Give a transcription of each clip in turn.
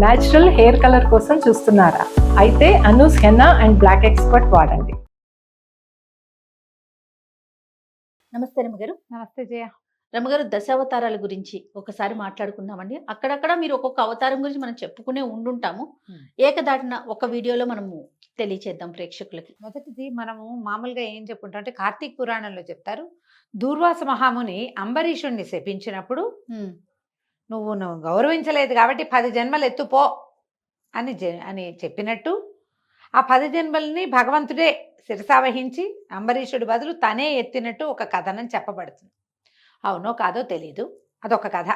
Natural hair colour కోసం చూస్తున్నారా? అయితే Anoos henna and black expert వాడండి. నమస్తే రమ్మగారు. నమస్తే జయ. రమ్మగారు, దశావతారాల గురించి ఒకసారి మాట్లాడుకుందామండి. అక్కడక్కడ మీరు ఒక్కొక్క అవతారం గురించి మనం చెప్పుకునే ఉండుంటాము. ఏకదాటిన ఒక వీడియోలో మనము తెలియచేద్దాం ప్రేక్షకులకి. మొదటిది మనము మామూలుగా ఏం చెప్పుకుంటాం అంటే కార్తీక పురాణంలో చెప్తారు, దూర్వాస మహాముని అంబరీషుణ్ణి శపించినప్పుడు నువ్వు గౌరవించలేదు కాబట్టి 10 జన్మలు ఎత్తుపో అని చెప్పినట్టు ఆ 10 జన్మల్ని భగవంతుడే శిరసావహించి అంబరీషుడి బదులు తనే ఎత్తినట్టు ఒక కథనం చెప్పబడుతుంది. అవునో కాదో తెలీదు, అదొక కథ.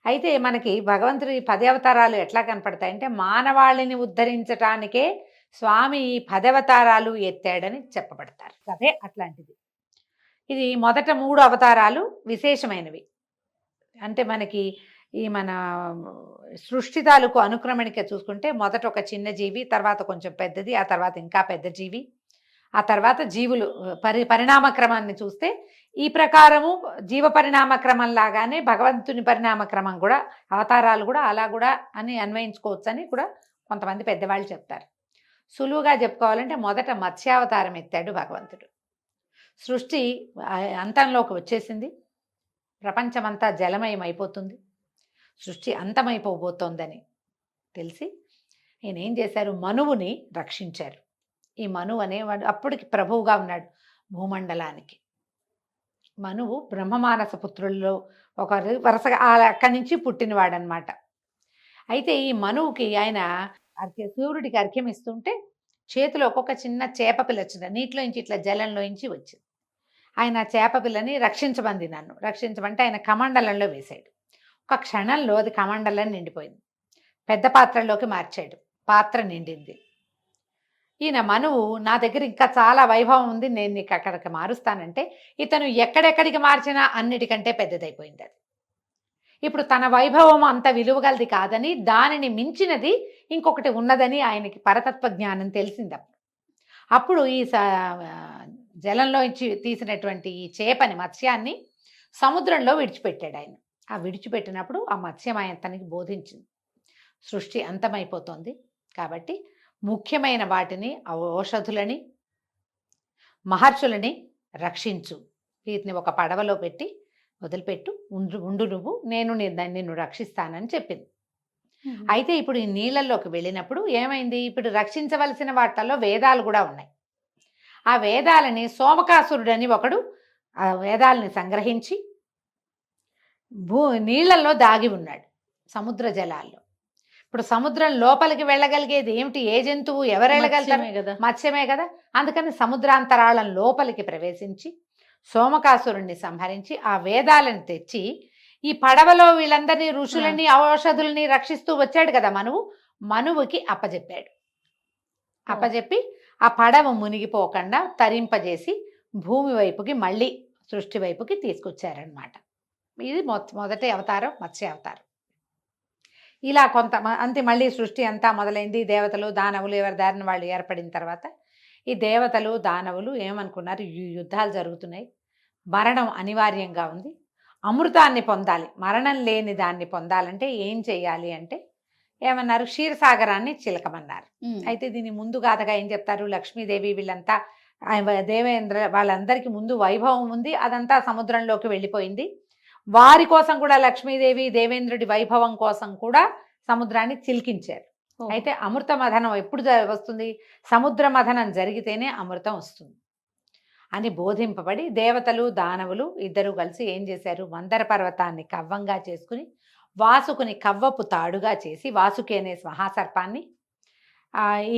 అయితే మనకి భగవంతుడి 10 అవతారాలు ఎట్లా కనపడతాయంటే మానవాళిని ఉద్ధరించటానికే స్వామి ఈ 10 అవతారాలు ఎత్తాడని చెప్పబడతారు. కథే అట్లాంటిది. ఇది మొదట 3 అవతారాలు విశేషమైనవి. అంటే మనకి ఈ మన సృష్టి తాలూకు అనుక్రమణిక చూసుకుంటే మొదట ఒక చిన్న జీవి, తర్వాత కొంచెం పెద్దది, ఆ తర్వాత ఇంకా పెద్ద జీవి, ఆ తర్వాత జీవులు పరిణామక్రమాన్ని చూస్తే ఈ ప్రకారము జీవ పరిణామక్రమం లాగానే భగవంతుని పరిణామక్రమం కూడా, అవతారాలు కూడా అలా కూడా అని అన్వయించుకోవచ్చు అని కూడా కొంతమంది పెద్దవాళ్ళు చెప్తారు. సులువుగా చెప్పుకోవాలంటే మొదట మత్స్యావతారం ఎత్తాడు భగవంతుడు. సృష్టి అంతంలోకి వచ్చేసింది, ప్రపంచమంతా జలమయం అయిపోతుంది, సృష్టి అంతమైపోబోతోందని తెలిసి ఈయన ఏం చేశారు, మనువుని రక్షించారు. ఈ మనువు అనేవాడు అప్పటికి ప్రభువుగా ఉన్నాడు భూమండలానికి. మనువు బ్రహ్మమానస పుత్రుల్లో ఒక వరుసగా అక్కడి నుంచి పుట్టినవాడనమాట. అయితే ఈ మనువుకి ఆయన సూర్యుడికి అర్ఘ్యం ఇస్తుంటే చేతిలో ఒక్కొక్క చిన్న చేప పిల్ల వచ్చింది, నీటిలోంచి ఇట్లా జలంలోంచి వచ్చింది. ఆయన చేప పిల్లని రక్షించమంది, నన్ను రక్షించమంటే ఆయన కమండలంలో వేశాడు. ఒక క్షణంలో అది కమండలం నిండిపోయింది. పెద్ద పాత్రలోకి మార్చాడు, పాత్ర నిండింది. ఈయన మనువు నా దగ్గర ఇంకా చాలా వైభవం ఉంది, నేను నీకు అక్కడికి మారుస్తానంటే ఇతను ఎక్కడెక్కడికి మార్చినా అన్నిటికంటే పెద్దదైపోయింది అది. ఇప్పుడు తన వైభవం అంత విలువగలది కాదని, దానిని మించినది ఇంకొకటి ఉన్నదని ఆయనకి పరతత్వ జ్ఞానం తెలిసింది. అప్పుడు ఈ జలంలో తీసినటువంటి ఈ చేపని, మత్స్యాన్ని సముద్రంలో విడిచిపెట్టాడు ఆయన. ఆ విడిచిపెట్టినప్పుడు ఆ మత్స్యం ఆయన తనకి బోధించింది, సృష్టి అంతమైపోతుంది కాబట్టి ముఖ్యమైన వాటిని, ఔషధులని, మహర్షులని రక్షించు, వీటిని ఒక పడవలో పెట్టి వదిలిపెట్టు, ఉండు నువ్వు, నేను నిన్ను రక్షిస్తానని చెప్పింది. అయితే ఇప్పుడు ఈ నీళ్ళల్లోకి వెళ్ళినప్పుడు ఏమైంది, ఇప్పుడు రక్షించవలసిన వాటిల్లో వేదాలు కూడా ఉన్నాయి. ఆ వేదాలని సోమకాసురుడని ఒకడు ఆ వేదాలని సంగ్రహించి నీళ్లలో దాగి ఉన్నాడు, సముద్ర జలాల్లో. ఇప్పుడు సముద్రం లోపలికి వెళ్ళగలిగేది ఏమిటి, ఏ జంతువు, ఎవరు వెళ్ళగలుగుతారు? మత్స్యమే కదా. అందుకని సముద్రాంతరాళం లోపలికి ప్రవేశించి సోమకాసురుణ్ణి సంహరించి ఆ వేదాలను తెచ్చి ఈ పడవలో వీళ్ళందరినీ, ఋషులని, ఔషధుల్ని రక్షిస్తూ వచ్చాడు కదా మనువుకి అప్పజెప్పాడు. అప్పజెప్పి ఆ పడవ మునిగిపోకుండా తరింపజేసి భూమి వైపుకి మళ్ళీ సృష్టి వైపుకి తీసుకొచ్చారనమాట. ఇది మొదటి అవతారం మత్స్యావతారం. ఇలా అంతే మళ్ళీ సృష్టి అంతా మొదలైంది. దేవతలు దానవులు ఎవరి దారిన వాళ్ళు ఏర్పడిన తర్వాత ఈ దేవతలు దానవులు ఏమనుకున్నారు, యుద్ధాలు జరుగుతున్నాయి, మరణం అనివార్యంగా ఉంది, అమృతాన్ని పొందాలి, మరణం లేని దాన్ని పొందాలంటే ఏం చెయ్యాలి అంటే ఏమన్నారు, క్షీరసాగరాన్ని చిలకమన్నారు. అయితే దీని ముందు గాథగా ఏం చెప్తారు, లక్ష్మీదేవి వీళ్ళంతా దేవేంద్ర వాళ్ళందరికీ ముందు వైభవం ఉంది, అదంతా సముద్రంలోకి వెళ్ళిపోయింది. వారి కోసం కూడా లక్ష్మీదేవి దేవేంద్రుడి వైభవం కోసం కూడా సముద్రాన్ని చిలికించారు. అయితే అమృత మథనం ఎప్పుడు వస్తుంది, సముద్ర మథనం జరిగితేనే అమృతం వస్తుంది అని బోధింపబడి దేవతలు దానవులు ఇద్దరు కలిసి ఏం చేశారు, మందర పర్వతాన్ని కవ్వంగా చేసుకుని వాసుకుని కవ్వపు తాడుగా చేసి వాసుకి అనే మహాసర్పాన్ని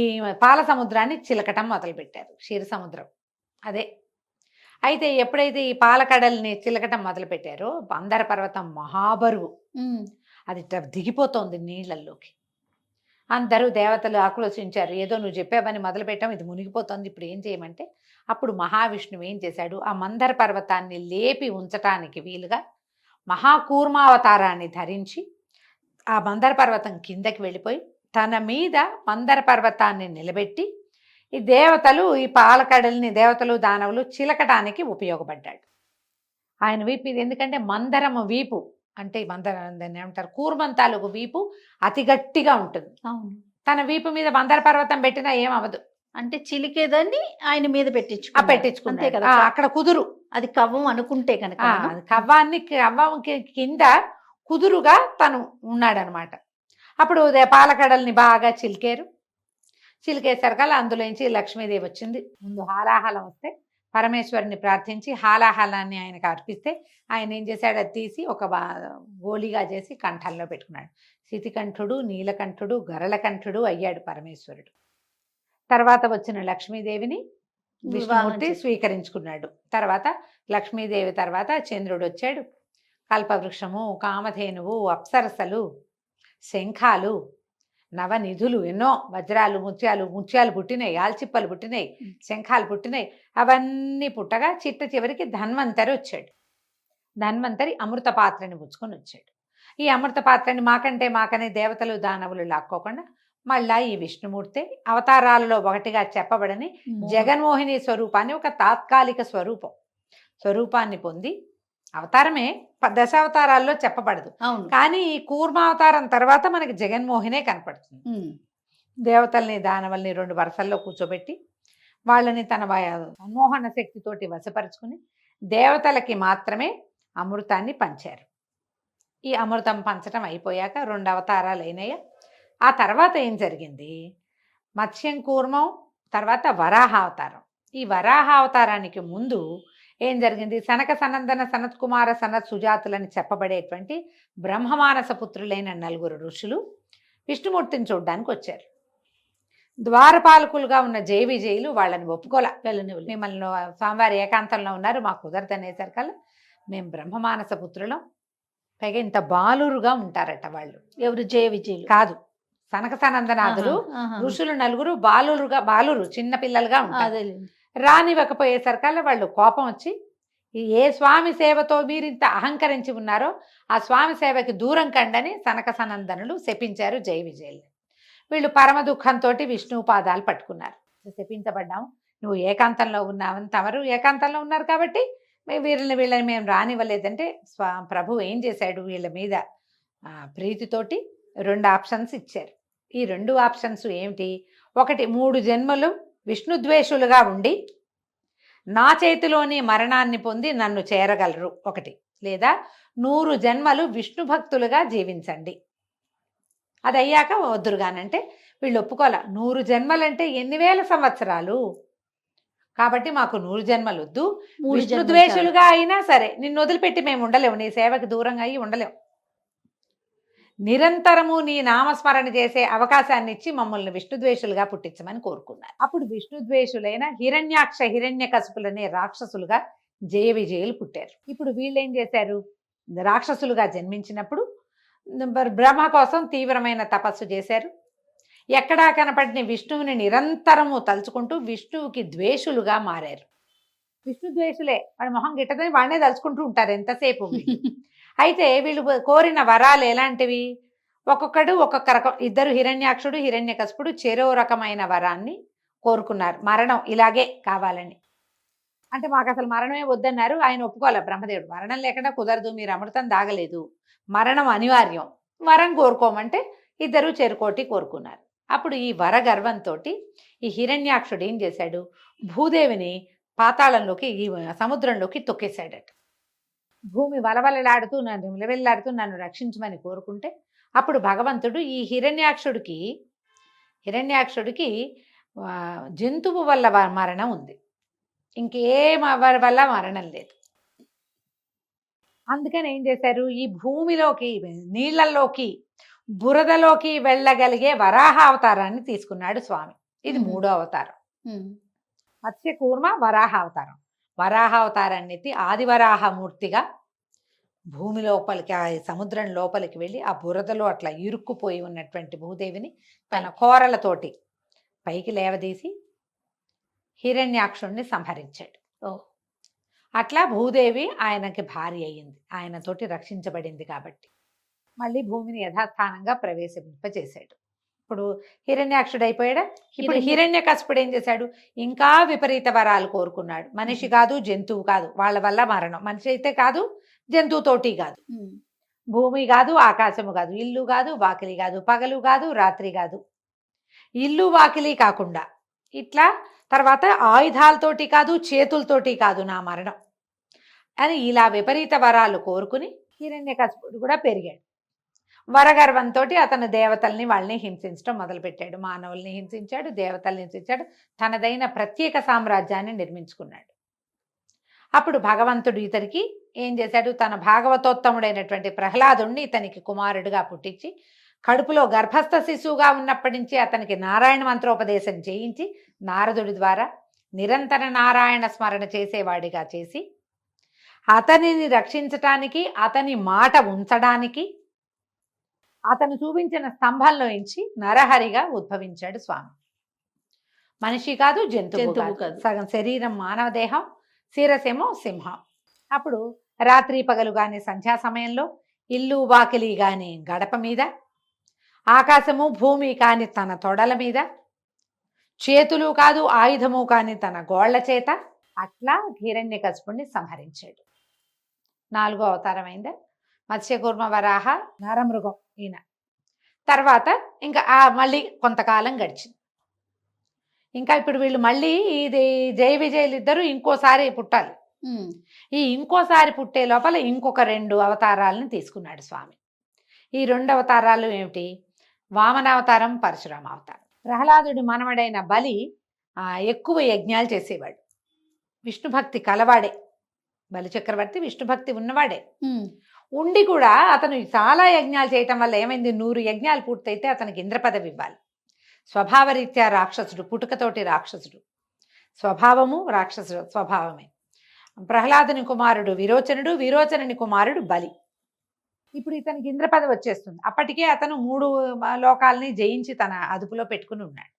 ఈ పాల సముద్రాన్ని చిలకటం మొదలుపెట్టారు, క్షీర సముద్రం అదే. అయితే ఎప్పుడైతే ఈ పాలకడల్ని చిలకటం మొదలుపెట్టారో మందర పర్వతం మహాబరువు, అది దిగిపోతోంది నీళ్లలోకి. అందరూ దేవతలు ఆక్రోశించారు, ఏదో నువ్వు చెప్పావని మొదలుపెట్టాం, ఇది మునిగిపోతుంది, ఇప్పుడు ఏం చేయమంటే అప్పుడు మహావిష్ణువు ఏం చేశాడు, ఆ మందర పర్వతాన్ని లేపి ఉంచటానికి వీలుగా మహాకూర్మావతారాన్ని ధరించి ఆ మందర పర్వతం కిందకి వెళ్ళిపోయి తన మీద మందర పర్వతాన్ని నిలబెట్టి ఈ దేవతలు, ఈ పాలకడల్ని దేవతలు దానవులు చిలకటానికి ఉపయోగపడ్డాడు ఆయన వీపు మీద. ఎందుకంటే మందరము వీపు అంటే దాన్ని ఏమంటారు, కూర్మంతాలకు వీపు అతి గట్టిగా ఉంటుంది. అవును. తన వీపు మీద మందర పర్వతం పెట్టినా ఏం అవ్వదు. అంటే చిలికేదాన్ని ఆయన మీద ఆ పెట్టించుకున్నాడు. అంతే పెట్టించుకున్నాడు. కదా. అక్కడ కుదురు. అది కవ్వం అనుకుంటే కనుక మనం. కవ్వం కింద కుదురుగా తను ఉన్నాడనమాట. అప్పుడు పాలకడల్ని బాగా చిలికేసరికల్లా అందులోంచి లక్ష్మీదేవి వచ్చింది. ముందు హాలాహలం వస్తే పరమేశ్వరుని ప్రార్థించి హాలాహలాన్ని ఆయనకు అర్పిస్తే ఆయన ఏం చేశాడు, అది తీసి ఒక గోలిగా చేసి కంఠంలో పెట్టుకున్నాడు. శితికంఠుడు, నీలకంఠుడు, గరళకంఠుడు అయ్యాడు పరమేశ్వరుడు. తర్వాత వచ్చిన లక్ష్మీదేవిని విష్ణుమూర్తి స్వీకరించుకున్నాడు. తర్వాత లక్ష్మీదేవి తర్వాత చంద్రుడు వచ్చాడు. కల్పవృక్షము, కామధేనువు, అప్సరసలు, శంఖాలు, నవనిధులు, ఎన్నో వజ్రాలు, ముత్యాలు పుట్టినాయి, ఆల్చిప్పలు పుట్టినాయి, శంఖాలు పుట్టినాయి. అవన్నీ పుట్టగా చివరికి ధన్వంతరి వచ్చాడు. ధన్వంతరి అమృత పాత్రని పుచ్చుకొని వచ్చాడు. ఈ అమృత పాత్రని మాకనే దేవతలు దానవులు లాక్కోకుండా మళ్ళా ఈ విష్ణుమూర్తి అవతారాలలో ఒకటిగా చెప్పబడని జగన్మోహిని స్వరూపాన్ని, ఒక తాత్కాలిక స్వరూపాన్ని పొంది, అవతారమే దశావతారాల్లో చెప్పబడదు కానీ ఈ కూర్మావతారం తర్వాత మనకి జగన్మోహినే కనపడుతుంది. దేవతల్ని దానవల్ని 2 వరుసల్లో కూర్చోబెట్టి వాళ్ళని తన సన్మోహన శక్తితోటి వశపరుచుకుని దేవతలకి మాత్రమే అమృతాన్ని పంచారు. ఈ అమృతం పంచడం అయిపోయాక 2 అవతారాలు అయినాయి. ఆ తర్వాత ఏం జరిగింది, మత్స్యం కూర్మం తర్వాత వరాహావతారం. ఈ వరాహావతారానికి ముందు ఏం జరిగింది, సనక సనందన సనత్ కుమార సనత్ సుజాతులని చెప్పబడేటువంటి బ్రహ్మమానస పుత్రులైన 4 ఋషులు విష్ణుమూర్తిని చూడడానికి వచ్చారు. ద్వారపాలకులుగా ఉన్న జయ విజయులు వాళ్ళని ఒప్పుకోలే. మిమ్మల్ని స్వామివారి ఏకాంతంలో ఉన్నారు, మాకు కుదరదనేసరికల్లా మేము బ్రహ్మమానస పుత్రులం, పైగా ఇంత బాలురుగా ఉంటారట వాళ్ళు. ఎవరు? జయ విజయులు కాదు, సనక సనందనాథులు ఋషులు 4 బాలురు చిన్న పిల్లలుగా ఉంటారు. రానివ్వకపోయేసరికల్లా వాళ్ళు కోపం వచ్చి, ఏ స్వామి సేవతో మీరు ఇంత అహంకరించి ఉన్నారో ఆ స్వామి సేవకి దూరం కండని సనక సనందనులు శపించారు జయ విజయులు. వీళ్ళు పరమ దుఃఖంతో విష్ణువు పాదాలు పట్టుకున్నారు. శపించబడ్డాము, నువ్వు ఏకాంతంలో ఉన్నావని, తమరు ఏకాంతంలో ఉన్నారు కాబట్టి వీళ్ళని మేము రానివ్వలేదంటే ప్రభు ఏం చేశాడు, వీళ్ళ మీద ప్రీతితోటి 2 ఆప్షన్స్ ఇచ్చారు. ఈ 2 ఆప్షన్స్ ఏమిటి, ఒకటి 3 జన్మలు విష్ణుద్వేషులుగా ఉండి నా చేతిలోని మరణాన్ని పొంది నన్ను చేరగలరు ఒకటి, లేదా 100 జన్మలు విష్ణు భక్తులుగా జీవించండి. అది అయ్యాక వద్దురుగానంటే వీళ్ళు ఒప్పుకోలే. 100 జన్మలంటే ఎన్ని వేల సంవత్సరాలు, కాబట్టి మాకు 100 జన్మలు వద్దు, విష్ణుద్వేషులుగా అయినా సరే నిన్ను వదిలిపెట్టి మేము ఉండలేము, నీ సేవకి దూరంగా అయ్యి ఉండలేము, నిరంతరము నీ నామస్మరణ చేసే అవకాశాన్ని ఇచ్చి మమ్మల్ని విష్ణుద్వేషులుగా పుట్టించమని కోరుకున్నారు. అప్పుడు విష్ణుద్వేషులైన హిరణ్యాక్ష హిరణ్యకశిపులనే రాక్షసులుగా జయ విజయులు పుట్టారు. ఇప్పుడు వీళ్ళు ఏం చేశారు, రాక్షసులుగా జన్మించినప్పుడు బ్రహ్మ కోసం తీవ్రమైన తపస్సు చేశారు. ఎక్కడా కనపడిన విష్ణువుని నిరంతరము తలుచుకుంటూ విష్ణువుకి ద్వేషులుగా మారారు. విష్ణుద్వేషులే, వాడి మొహం గిట్టదని వాడినే తలుచుకుంటూ ఉంటారు ఎంతసేపు. అయితే వీళ్ళు కోరిన వరాలు ఎలాంటివి, ఒక్కొక్కడు ఒక్కొక్క రకం. 2 హిరణ్యాక్షుడు హిరణ్యకశిపుడు చెరో రకమైన వరాన్ని కోరుకున్నారు. మరణం ఇలాగే కావాలని, అంటే మాకు అసలు మరణమే వద్దన్నారు. ఆయన ఒప్పుకోలే బ్రహ్మదేవుడు, మరణం లేకుండా కుదరదు, మీరు అమృతం దాగలేదు, మరణం అనివార్యం, వరం కోరుకోమంటే 2 చెరుకోటి కోరుకున్నారు. అప్పుడు ఈ వర గర్వంతో ఈ హిరణ్యాక్షుడు ఏం చేశాడు, భూదేవిని పాతాళంలోకి, ఈ సముద్రంలోకి తొక్కేశాడట. భూమి వలవలలాడుతూ నన్ను రక్షించమని కోరుకుంటే అప్పుడు భగవంతుడు ఈ హిరణ్యాక్షుడికి జంతువు వల్ల మరణం ఉంది, ఇంకేం వల్ల మరణం లేదు. అందుకని ఏం చేశారు, ఈ భూమిలోకి, నీళ్లలోకి, బురదలోకి వెళ్ళగలిగే వరాహ అవతారాన్ని తీసుకున్నాడు స్వామి. ఇది 3వ అవతారం. మత్స్యకూర్మ వరాహ అవతారం. వరాహ అవతారాన్ని ఎత్తి ఆదివరాహమూర్తిగా భూమి లోపలికి, ఆ సముద్రం లోపలికి వెళ్ళి ఆ బురదలో అట్లా ఇరుక్కుపోయి ఉన్నటువంటి భూదేవిని తన కోరలతోటి పైకి లేవదీసి హిరణ్యాక్షుణ్ణి సంహరించాడు. అట్లా భూదేవి ఆయనకి భార్య అయ్యింది, ఆయనతోటి రక్షించబడింది. కాబట్టి మళ్ళీ భూమిని యథాస్థానంగా ప్రవేశింపచేశాడు. ఇప్పుడు హిరణ్యాక్షుడు అయిపోయాడా. ఇప్పుడు హిరణ్యకశిపుడు ఏం చేశాడు, ఇంకా విపరీత వరాలు కోరుకున్నాడు. మనిషి కాదు, జంతువు కాదు, వాళ్ళ వల్ల మరణం. మనిషి అయితే కాదు, జంతువుతోటి కాదు, భూమి కాదు, ఆకాశము కాదు, ఇల్లు కాదు, వాకిలి కాదు, పగలు కాదు, రాత్రి కాదు. ఇల్లు వాకిలి కాకుండా ఇట్లా తర్వాత ఆయుధాలతోటి కాదు, చేతులతోటి కాదు నా మరణం అని ఇలా విపరీత వరాలు కోరుకుని హిరణ్యకశిపుడు కూడా పెరిగాడు. వరగర్వంతో అతను దేవతల్ని వాళ్ళని హింసించడం మొదలుపెట్టాడు. మానవుల్ని హింసించాడు, దేవతల్ని హింసించాడు, తనదైన ప్రత్యేక సామ్రాజ్యాన్ని నిర్మించుకున్నాడు. అప్పుడు భగవంతుడు ఇతనికి ఏం చేశాడు, తన భాగవతోత్తముడైనటువంటి ప్రహ్లాదుణ్ణి ఇతనికి కుమారుడిగా పుట్టించి కడుపులో గర్భస్థ శిశువుగా ఉన్నప్పటి నుంచి అతనికి నారాయణ మంత్రోపదేశం చేయించి నారదుడి ద్వారా నిరంతర నారాయణ స్మరణ చేసేవాడిగా చేసి అతనిని రక్షించటానికి, అతని మాట ఉంచడానికి అతను చూపించిన స్తంభంలో నుంచి నరహరిగా ఉద్భవించాడు స్వామి. మనిషి కాదు, జంతువు కాదు. సగం శరీరం మానవ దేహం, శిరసేమో సింహం. అప్పుడు రాత్రి పగలు గాని సంధ్యా సమయంలో, ఇల్లు వాకిలి గాని గడప మీద, ఆకాశము భూమి కాని తన తొడల మీద, చేతులు కాదు ఆయుధము కాని తన గోళ్ల చేత అట్లా హిరణ్యకశిపుణ్ణి సంహరించాడు. 4వ అవతారం అయిందా? మత్స్యకూర్మ వరాహ నరమృగం ఈయన. తర్వాత ఇంకా మళ్ళీ కొంతకాలం గడిచింది. ఇంకా ఇప్పుడు వీళ్ళు మళ్ళీ ఇది జయ విజయులు ఇద్దరు ఇంకోసారి పుట్టాలి. ఈ ఇంకోసారి పుట్టే లోపల ఇంకొక 2 అవతారాలను తీసుకున్నాడు స్వామి. ఈ 2 అవతారాలు ఏమిటి? వామనావతారం, పరశురామ అవతారం. ప్రహ్లాదుడి మనవడైన బలి ఎక్కువ యజ్ఞాలు చేసేవాడు, విష్ణుభక్తి కలవాడే. బలి చక్రవర్తి విష్ణుభక్తి ఉన్నవాడే ఉండి కూడా అతను చాలా యజ్ఞాలు చేయటం వల్ల ఏమైంది, 100 యజ్ఞాలు పూర్తయితే అతనికి ఇంద్ర పదవి ఇవ్వాలి. స్వభావరీత్యా రాక్షసుడు, పుట్టుకతోటి రాక్షసుడు, స్వభావము రాక్షసుడు స్వభావమే. ప్రహ్లాదుని కుమారుడు విరోచనుడు, విరోచనుని కుమారుడు బలి. ఇప్పుడు ఇతనికి ఇంద్ర పదవి వచ్చేస్తుంది. అప్పటికే అతను 3 లోకాలని జయించి తన అదుపులో పెట్టుకుని ఉన్నాడు.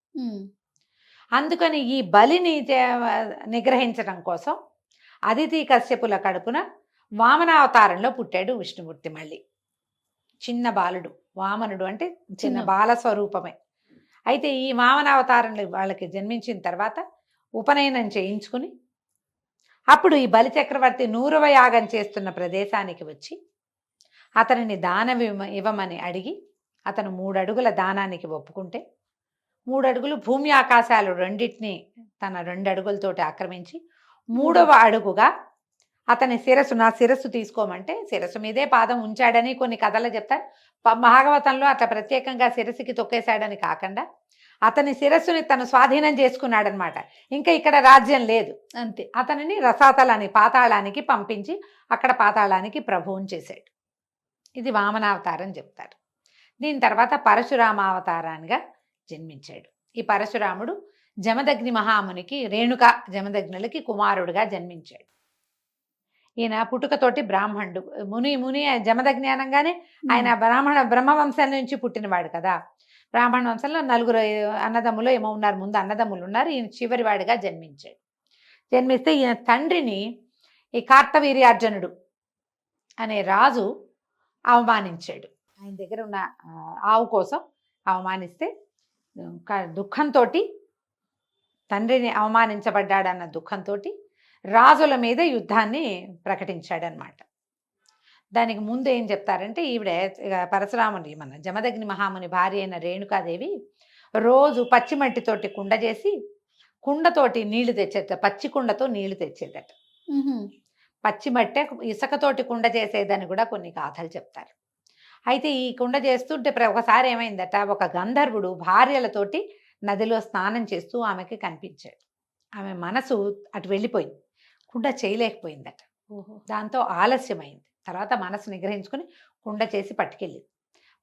అందుకని ఈ బలిని నిగ్రహించడం కోసం అదితి కశ్యపుల కడుపున వామనావతారంలో పుట్టాడు విష్ణుమూర్తి. మళ్ళీ చిన్న బాలుడు, వామనుడు అంటే చిన్న బాల స్వరూపమే. అయితే ఈ వామనావతారంలో వాళ్ళకి జన్మించిన తర్వాత ఉపనయనం చేయించుకుని అప్పుడు ఈ బలి చక్రవర్తి 100వ యాగం చేస్తున్న ప్రదేశానికి వచ్చి అతనిని దానం ఇవ్వమని అడిగి అతను 3 అడుగుల దానానికి ఒప్పుకుంటే 3 అడుగులు భూమి ఆకాశాలు రెండింటినీ తన 2 అడుగులతోటి ఆక్రమించి 3వ అడుగుగా అతని శిరస్సు, నా శిరస్సు తీసుకోమంటే శిరస్సు మీదే పాదం ఉంచాడని కొన్ని కథలు చెప్తారు. భాగవతంలో అట్లా ప్రత్యేకంగా శిరస్సుకి తొక్కేశాడని కాకుండా అతని శిరస్సుని తను స్వాధీనం చేసుకున్నాడనమాట. ఇంకా ఇక్కడ రాజ్యం లేదు అంతే. అతనిని రసాతలని పాతాళానికి పంపించి అక్కడ పాతాళానికి ప్రభువుని చేశాడు. ఇది వామనావతారం చెప్తారు. దీని తర్వాత పరశురామావతారానిగా జన్మించాడు. ఈ పరశురాముడు జమదగ్ని మహామునికి, రేణుక జమదగ్నులకి కుమారుడుగా జన్మించాడు. ఈయన పుట్టుకతోటి బ్రాహ్మణుడు. ముని జమదగ్ని అనగానే ఆయన బ్రహ్మవంశం నుంచి పుట్టినవాడు కదా. బ్రాహ్మణ వంశంలో 4 అన్నదమ్ములు ఏమో ఉన్నారు, ముందు అన్నదమ్ములు ఉన్నారు. ఈయన చివరి వాడిగా జన్మించాడు. జన్మిస్తే ఈయన తండ్రిని ఈ కార్తవీర్యార్జునుడు అనే రాజు అవమానించాడు. ఆయన దగ్గర ఉన్న ఆవు కోసం అవమానిస్తే దుఃఖంతో, తండ్రిని అవమానించబడ్డాడన్న దుఃఖంతో రాజుల మీద యుద్ధాన్ని ప్రకటించాడనమాట. దానికి ముందు ఏం చెప్తారంటే, ఈవిడ పరశురాముని మన జమదగ్ని మహాముని భార్య అయిన రేణుకాదేవి రోజు పచ్చిమట్టితోటి కుండ చేసి కుండతోటి నీళ్లు తెచ్చేదట, పచ్చి కుండతో నీళ్లు తెచ్చేదట. పచ్చిమట్టే ఇసుకతోటి కుండ చేసేదని కూడా కొన్ని గాథలు చెప్తారు. అయితే ఈ కుండ చేస్తుంటే ఒకసారి ఏమైందట, ఒక గంధర్వుడు భార్యలతోటి నదిలో స్నానం చేస్తూ ఆమెకి కనిపించాడు. ఆమె మనసు అటు వెళ్ళిపోయింది, కుండ చేయలేకపోయిందట. దాంతో ఆలస్యమైంది. తర్వాత మనసు నిగ్రహించుకుని కుండ చేసి పట్టుకెళ్ళింది.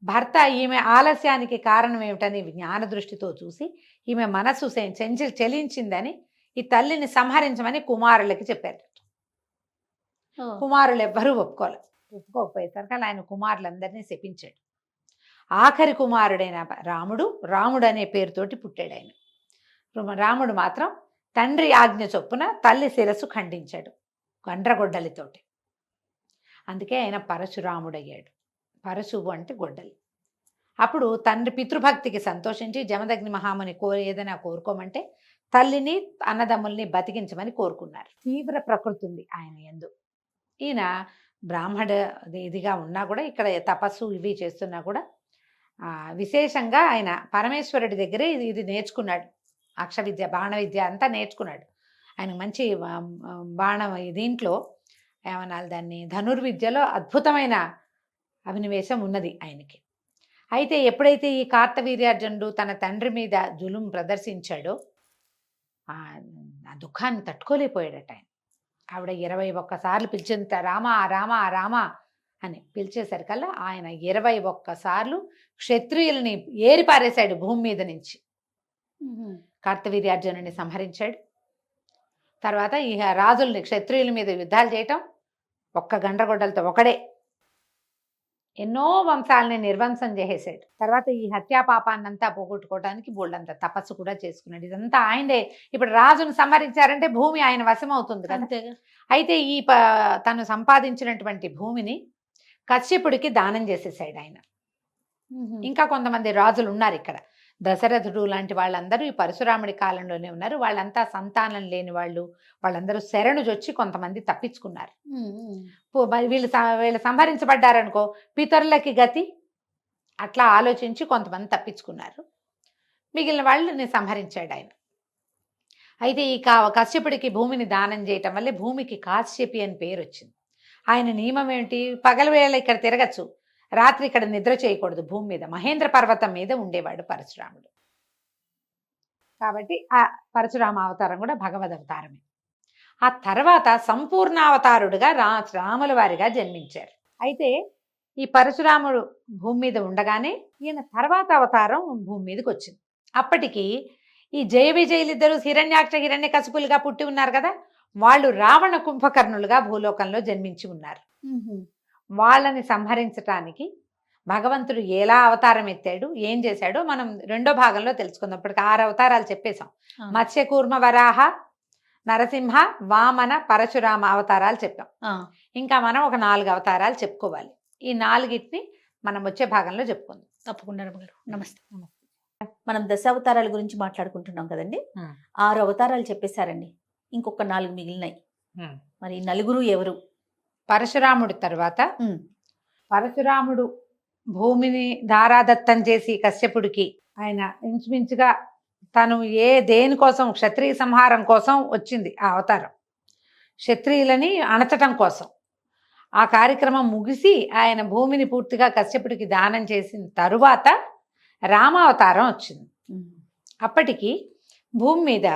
భర్త ఈమె ఆలస్యానికి కారణం ఏమిటని జ్ఞాన దృష్టితో చూసి ఈమె మనసు చలించిందని ఈ తల్లిని సంహరించమని కుమారులకి చెప్పారు. కుమారులు ఎవ్వరూ ఒప్పుకోకపోయేసరికి ఆయన కుమారులందరినీ శపించాడు. ఆఖరి కుమారుడైన రాముడు అనే పేరుతోటి పుట్టాడు ఆయన. రాముడు మాత్రం తండ్రి ఆజ్ఞ చొప్పున తల్లి శిరస్సు ఖండించాడు గండ్రగొడ్డలితోటి. అందుకే ఆయన పరశురాముడయ్యాడు. పరశువు అంటే గొడ్డలి. అప్పుడు తండ్రి పితృభక్తికి సంతోషించి జమదగ్ని మహాముని ఏదైనా కోరుకోమంటే తల్లిని అన్నదమ్ముల్ని బతికించమని కోరుకున్నారు. తీవ్ర ప్రకృతి ఉంది ఆయన యందు. ఈయన బ్రాహ్మణ ఇదిగా ఉన్నా కూడా ఇక్కడ తపస్సు ఇవి చేస్తున్నా కూడా విశేషంగా ఆయన పరమేశ్వరుడి దగ్గరే ఇది నేర్చుకున్నాడు. అక్ష విద్య, బాణ విద్య అంతా నేర్చుకున్నాడు. ఆయన మంచి బాణ దీంట్లో ఏమనాలి దాన్ని, ధనుర్విద్యలో అద్భుతమైన అభినివేశం ఉన్నది ఆయనకి. అయితే ఎప్పుడైతే ఈ కార్తవీర్యార్జునుడు తన తండ్రి మీద జులుం ప్రదర్శించాడో ఆ దుఃఖాన్ని తట్టుకోలేకపోయాడట ఆయన. ఆవిడ 21 సార్లు పిలిచేంత రామా రామా రామా అని పిలిచేసరికల్లా ఆయన 21 సార్లు క్షత్రియుల్ని ఏరిపారేశాడు భూమి మీద నుంచి. కార్తవీర్యార్జునుడిని సంహరించాడు. తర్వాత ఈ రాజుల్ని, క్షత్రియుల మీద యుద్ధాలు చేయటం, ఒక్క గండ్రగొడ్డలతో ఒకడే ఎన్నో వంశాలని నిర్వంశం చేసేసాడు. తర్వాత ఈ హత్యా పాపాన్నంతా పోగొట్టుకోవడానికి బోల్డంత తపస్సు కూడా చేసుకున్నాడు. ఇదంతా ఆయనే. ఇప్పుడు రాజును సంహరించారంటే భూమి ఆయన వశం అవుతుంది కదా. అయితే ఈ తను సంపాదించినటువంటి భూమిని కశ్యపుడికి దానం చేసేసాడు ఆయన. ఇంకా కొంతమంది రాజులు ఉన్నారు ఇక్కడ. దశరథుడు లాంటి వాళ్ళందరూ ఈ పరశురాముడి కాలంలోనే ఉన్నారు. వాళ్ళంతా సంతానం లేని వాళ్ళు, వాళ్ళందరూ శరణుజొచ్చి కొంతమంది తప్పించుకున్నారు. వీళ్ళు సంహరించబడ్డారనుకో పితరులకి గతి, అట్లా ఆలోచించి కొంతమంది తప్పించుకున్నారు. మిగిలిన వాళ్ళని సంహరించాడు ఆయన. అయితే ఈ కశ్యపుడికి భూమిని దానం చేయటం వల్లే భూమికి కాశ్యపి అని పేరు వచ్చింది. ఆయన నియమం ఏంటి, పగలవేళ ఇక్కడ తిరగచ్చు, రాత్రి ఇక్కడ నిద్ర చేయకూడదు. భూమి మీద మహేంద్ర పర్వతం మీద ఉండేవాడు పరశురాముడు. కాబట్టి ఆ పరశురామ అవతారం కూడా భగవద్ అవతారమే. ఆ తర్వాత సంపూర్ణావతారుడుగా రాముల వారిగా జన్మించారు. అయితే ఈ పరశురాముడు భూమి మీద ఉండగానే ఈయన తర్వాత అవతారం భూమి మీదకి వచ్చింది. అప్పటికి ఈ జయ విజయులిద్దరూ హిరణ్యాక్ష హిరణ్యకశిపులుగా పుట్టి ఉన్నారు కదా, వాళ్ళు రావణ కుంభకర్ణులుగా భూలోకంలో జన్మించి ఉన్నారు. వాళ్ళని సంహరించటానికి భగవంతుడు ఎలా అవతారం ఎత్తాడు, ఏం చేశాడో మనం 2వ భాగంలో తెలుసుకుందాం. ఇప్పటికి 6 అవతారాలు చెప్పేశాం. మత్స్యకూర్మ వరాహ నరసింహ వామన పరశురామ అవతారాలు చెప్పాం. ఇంకా మనం ఒక 4 అవతారాలు చెప్పుకోవాలి. ఈ 4టిని మనం వచ్చే భాగంలో చెప్పుకుందాం. తప్పకుండా గారు. నమస్తే. మనం దశావతారాల గురించి మాట్లాడుకుంటున్నాం కదండి. 6 అవతారాలు చెప్పేశారండి, ఇంకొక 4 మిగిలినాయి. మరి 4 ఎవరు? పరశురాముడి తర్వాత పరశురాముడు భూమిని ధారాదత్తం చేసి కశ్యపుడికి ఆయన ఇంచుమించుగా తను దేనికోసం, క్షత్రియ సంహారం కోసం వచ్చింది ఆ అవతారం. క్షత్రియులని అణచటం కోసం ఆ కార్యక్రమం ముగిసి ఆయన భూమిని పూర్తిగా కశ్యపుడికి దానం చేసిన తరువాత రామావతారం వచ్చింది. అప్పటికి భూమి మీద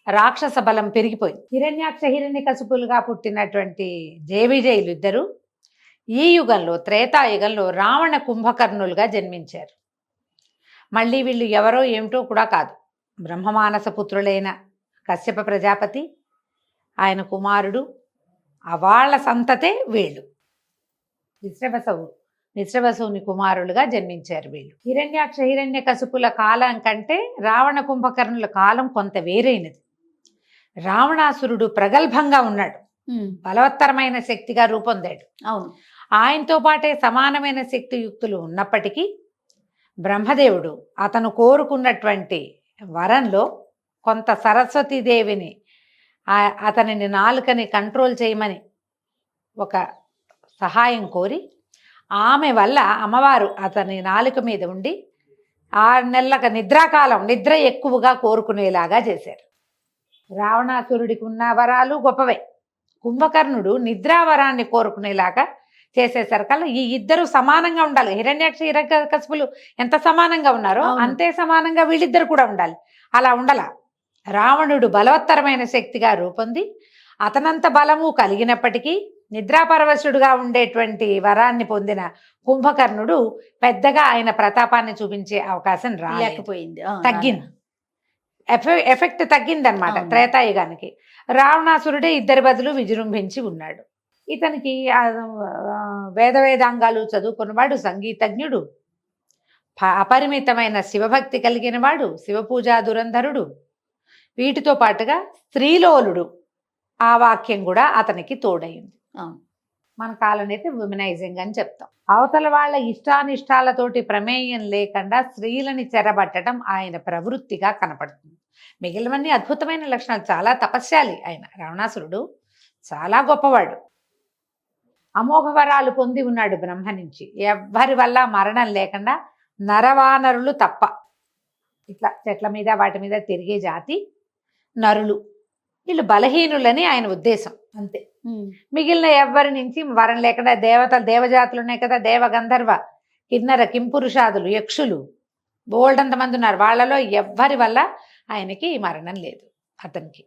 రాక్షస బలం పెరిగిపోయింది. హిరణ్యాక్ష హిరణ్యకశిపులుగా పుట్టినటువంటి జయవిజయులు ఇద్దరు ఈ యుగంలో, త్రేతాయుగంలో రావణ కుంభకర్ణులుగా జన్మించారు. మళ్ళీ వీళ్ళు ఎవరో ఏమిటో కూడా కాదు, బ్రహ్మమానస పుత్రులైన కశ్యప ప్రజాపతి, ఆయన కుమారుడు, వాళ్ళ సంతతే వీళ్ళు. విశ్రవసుని కుమారులుగా జన్మించారు వీళ్ళు. హిరణ్యాక్ష హిరణ్యకశిపుల కాలం కంటే రావణ కుంభకర్ణుల కాలం కొంత వేరైనది. రావణాసురుడు ప్రగల్భంగా ఉన్నాడు, బలవత్తరమైన శక్తిగా రూపొందాడు. అవును, ఆయనతో పాటే సమానమైన శక్తియుక్తులు ఉన్నప్పటికీ బ్రహ్మదేవుడు అతను కోరుకున్నటువంటి వరంలో కొంత సరస్వతీదేవిని, అతనిని నాలుకని కంట్రోల్ చేయమని ఒక సహాయం కోరి, ఆమె వల్ల అమ్మవారు అతని నాలుక మీద ఉండి 6 నెలల నిద్రాకాలం, నిద్ర ఎక్కువగా కోరుకునేలాగా చేశారు. రావణాసురుడికి ఉన్న వరాలు గొప్పవే. కుంభకర్ణుడు నిద్రావరాన్ని కోరుకునేలాగా చేసేసరికల్లా ఈ ఇద్దరు సమానంగా ఉండాలి. హిరణ్యాక్ష హిరణ్యకశిపులు ఎంత సమానంగా ఉన్నారో అంతే సమానంగా వీళ్ళిద్దరు కూడా ఉండాలి. అలా ఉండాల. రావణుడు బలవత్తరమైన శక్తిగా రూపొంది అతనంత బలము కలిగినప్పటికీ నిద్రాపరవశుడుగా ఉండేటువంటి వరాన్ని పొందిన కుంభకర్ణుడు పెద్దగా ఆయన ప్రతాపాన్ని చూపించే అవకాశం రాలేకపోయింది, తగ్గింది. ఎఫెక్ట్ తగ్గిందనమాట త్రేతాయుగానికి. రావణాసురుడే ఇద్దరి బదులు విజృంభించి ఉన్నాడు. ఇతనికి వేదాంగాలు చదువుకున్నవాడు, సంగీతజ్ఞుడు, అపరిమితమైన శివభక్తి కలిగిన వాడు, శివపూజా దురంధరుడు. వీటితో పాటుగా స్త్రీలోలుడు, ఆ వాక్యం కూడా అతనికి తోడైంది. మన కాలనైతే ఉమెనైజింగ్ అని చెప్తాం. అవతల వాళ్ళ ఇష్టానిష్టాలతోటి ప్రమేయం లేకుండా స్త్రీలని చెరబట్టడం ఆయన ప్రవృత్తిగా కనపడుతుంది. మిగిలినవన్నీ అద్భుతమైన లక్షణాలు. చాలా తపస్యాలి ఆయన. రావణాసురుడు చాలా గొప్పవాడు. అమోఘ వరాలు పొంది ఉన్నాడు బ్రహ్మ నుంచి. ఎవ్వరి వల్ల మరణం లేకుండా నరవానరులు తప్ప, ఇట్లా చెట్ల మీద వాటి మీద తిరిగే జాతి నరులు, వీళ్ళు బలహీనులని ఆయన ఉద్దేశం అంతే. మిగిలిన ఎవ్వరి నుంచి వరం లేకుండా దేవజాతులు ఉన్నాయి కదా, దేవ గంధర్వ కిన్నర కింపురుషాదులు యక్షులు బోల్డంత మంది ఉన్నారు. వాళ్ళలో ఎవ్వరి వల్ల ఆయనకి మరణం లేదు అతనికి.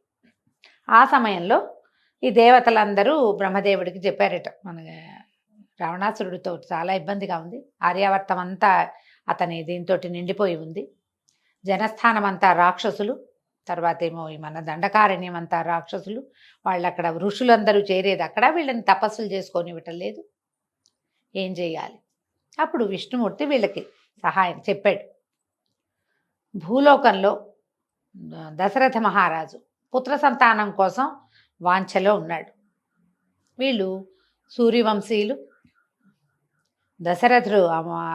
ఆ సమయంలో ఈ దేవతలందరూ బ్రహ్మదేవుడికి చెప్పారట, మన రావణాసురుడితో చాలా ఇబ్బందిగా ఉంది, ఆర్యావర్తం అంతా అతని దీంతో నిండిపోయి ఉంది, జనస్థానం అంతా రాక్షసులు, తర్వాత ఏమో ఈ మన దండకారణ్యం అంతా రాక్షసులు, వాళ్ళు అక్కడ ఋషులందరూ చేరేది అక్కడ, వీళ్ళని తపస్సులు చేసుకొని ఇవ్వటం లేదు, ఏం చేయాలి? అప్పుడు విష్ణుమూర్తి వీళ్ళకి సహాయం చెప్పాడు. భూలోకంలో దశరథ మహారాజు పుత్ర సంతానం కోసం వాంఛలో ఉన్నాడు. వీళ్ళు సూర్యవంశీయులు, దశరథుడు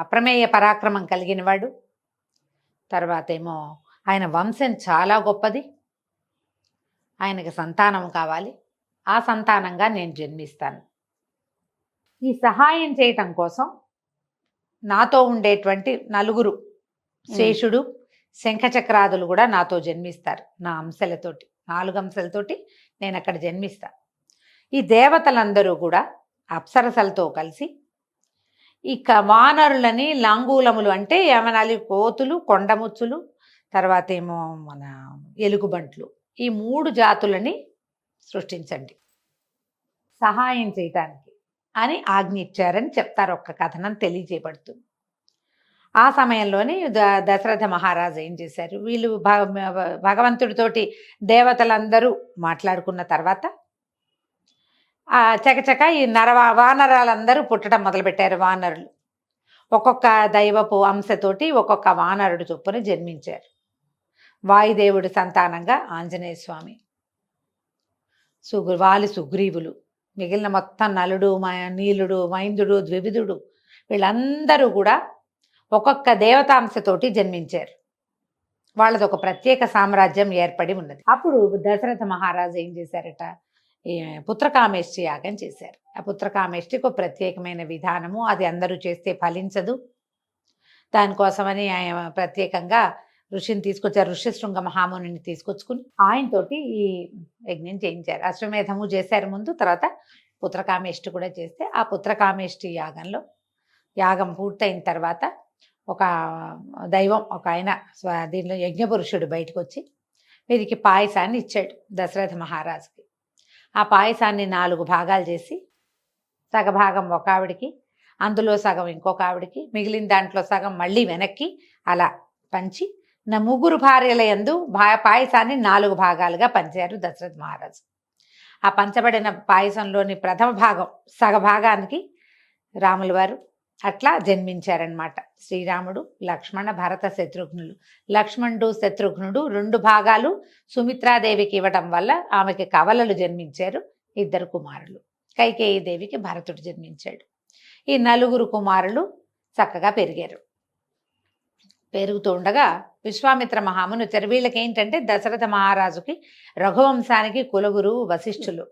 అప్రమేయ పరాక్రమం కలిగిన వాడు, తర్వాత ఏమో ఆయన వంశం చాలా గొప్పది, ఆయనకు సంతానం కావాలి, ఆ సంతానంగా నేను జన్మిస్తాను. ఈ సహాయం చేయటం కోసం నాతో ఉండేటువంటి నలుగురు శేషుడు శంఖచక్రాదులు కూడా నాతో జన్మిస్తారు. నా అంశలతోటి 4 అంశలతోటి నేను అక్కడ జన్మిస్తా. ఈ దేవతలందరూ కూడా అప్సరసలతో కలిసి ఇక వానరులని లాంగూలములు అంటే ఏమనాలి, కోతులు, కొండముచ్చులు, తర్వాత ఏమో మన ఎలుగుబంట్లు, ఈ 3 జాతులని సృష్టించండి సహాయం చేయటానికి అని ఆజ్ఞ ఇచ్చారని చెప్తారు. ఒక్క కథనం తెలియజేయబడుతుంది. ఆ సమయంలోనే దశరథ మహారాజు ఏం చేశారు, వీళ్ళు భగవంతుడితోటి దేవతలందరూ మాట్లాడుకున్న తర్వాత చకచక ఈ వానరాలందరూ పుట్టడం మొదలుపెట్టారు. వానరులు ఒక్కొక్క దైవపు అంశతోటి ఒక్కొక్క వానరుడు చొప్పున జన్మించారు. వాయుదేవుడి సంతానంగా ఆంజనేయ స్వామి, సుగ్రీవులు, మిగిలిన మొత్తం నలుడు, నీలుడు, మైందుడు, ద్వివిధుడు, వీళ్ళందరూ కూడా ఒక్కొక్క దేవతాంశతోటి జన్మించారు. వాళ్ళది ఒక ప్రత్యేక సామ్రాజ్యం ఏర్పడి ఉన్నది. అప్పుడు దశరథ మహారాజు ఏం చేశారట, పుత్రకామేష్టి యాగం చేశారు. ఆ పుత్రకామేష్టికి ఒక ప్రత్యేకమైన విధానము, అది అందరూ చేస్తే ఫలించదు, దానికోసమని ఆయన ప్రత్యేకంగా ఋషిని తీసుకొచ్చారు. ఋష్యశృంగ మహామునిని తీసుకొచ్చుకుని ఆయనతోటి ఈ యజ్ఞం చేయించారు. అశ్వమేధము చేశారు ముందు, తర్వాత పుత్రకామేష్టి కూడా చేస్తే, ఆ పుత్రకామేష్టి యాగం పూర్తయిన తర్వాత ఒక దైవం, ఒక ఆయన దీనిలో యజ్ఞపురుషుడు బయటకు వచ్చి వీరికి పాయసాన్ని ఇచ్చాడు దశరథ మహారాజుకి. ఆ పాయసాన్ని 4 భాగాలు చేసి సగభాగం ఒక ఆవిడికి, అందులో సగం ఇంకొక ఆవిడికి, మిగిలిన దాంట్లో సగం మళ్ళీ వెనక్కి అలా పంచి 3 భార్యల యందు పాయసాన్ని 4 భాగాలుగా పంచారు దశరథ మహారాజు. ఆ పంచబడిన పాయసంలోని ప్రథమ భాగం సగభాగానికి రాముల వారు అట్లా జన్మించారనమాట. శ్రీరాముడు, లక్ష్మణ, భరత, శత్రుఘ్నులు. లక్ష్మణుడు, శత్రుఘ్నుడు 2 భాగాలు సుమిత్రాదేవికి ఇవ్వడం వల్ల ఆమెకి కవలలు జన్మించారు, 2 కుమారులు. కైకేయీదేవికి భరతుడు జన్మించాడు. ఈ 4 కుమారులు చక్కగా పెరిగారు. పెరుగుతూ ఉండగా విశ్వామిత్ర మహాముని వచ్చారు. వీళ్ళకి ఏంటంటే దశరథ మహారాజుకి రఘువంశానికి కులగురువు వశిష్ఠులు.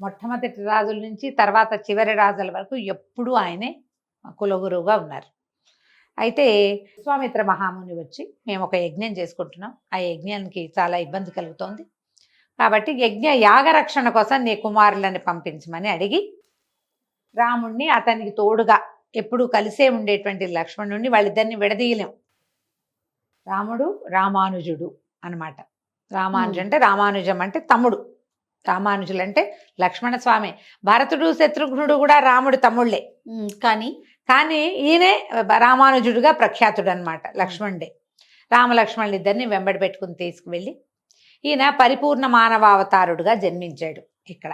మొట్టమొదటి రాజుల నుంచి తర్వాత చివరి రాజుల వరకు ఎప్పుడూ ఆయనే కులగురువుగా ఉన్నారు. అయితే విశ్వామిత్ర మహాముని వచ్చి, మేము ఒక యజ్ఞం చేసుకుంటున్నాం, ఆ యజ్ఞానికి చాలా ఇబ్బంది కలుగుతోంది, కాబట్టి యాగరక్షణ కోసం నీ కుమారులని పంపించమని అడిగి రాముణ్ణి, అతనికి తోడుగా ఎప్పుడూ కలిసే ఉండేటువంటి లక్ష్మణుడిని, వాళ్ళిద్దరిని విడదీయలేం. రాముడు రామానుజుడు అనమాట. రామానుజం అంటే తమ్ముడు, రామానుజులు అంటే లక్ష్మణస్వామి. భరతుడు, శత్రుఘ్నుడు కూడా రాముడు తమ్ముళ్ళే, కానీ ఈయనే రామానుజుడుగా ప్రఖ్యాతుడు అనమాట. లక్ష్మణుడే. రామలక్ష్మణులు ఇద్దరిని వెంబడి పెట్టుకుని తీసుకువెళ్ళి ఈయన పరిపూర్ణ మానవావతారుడుగా జన్మించాడు ఇక్కడ.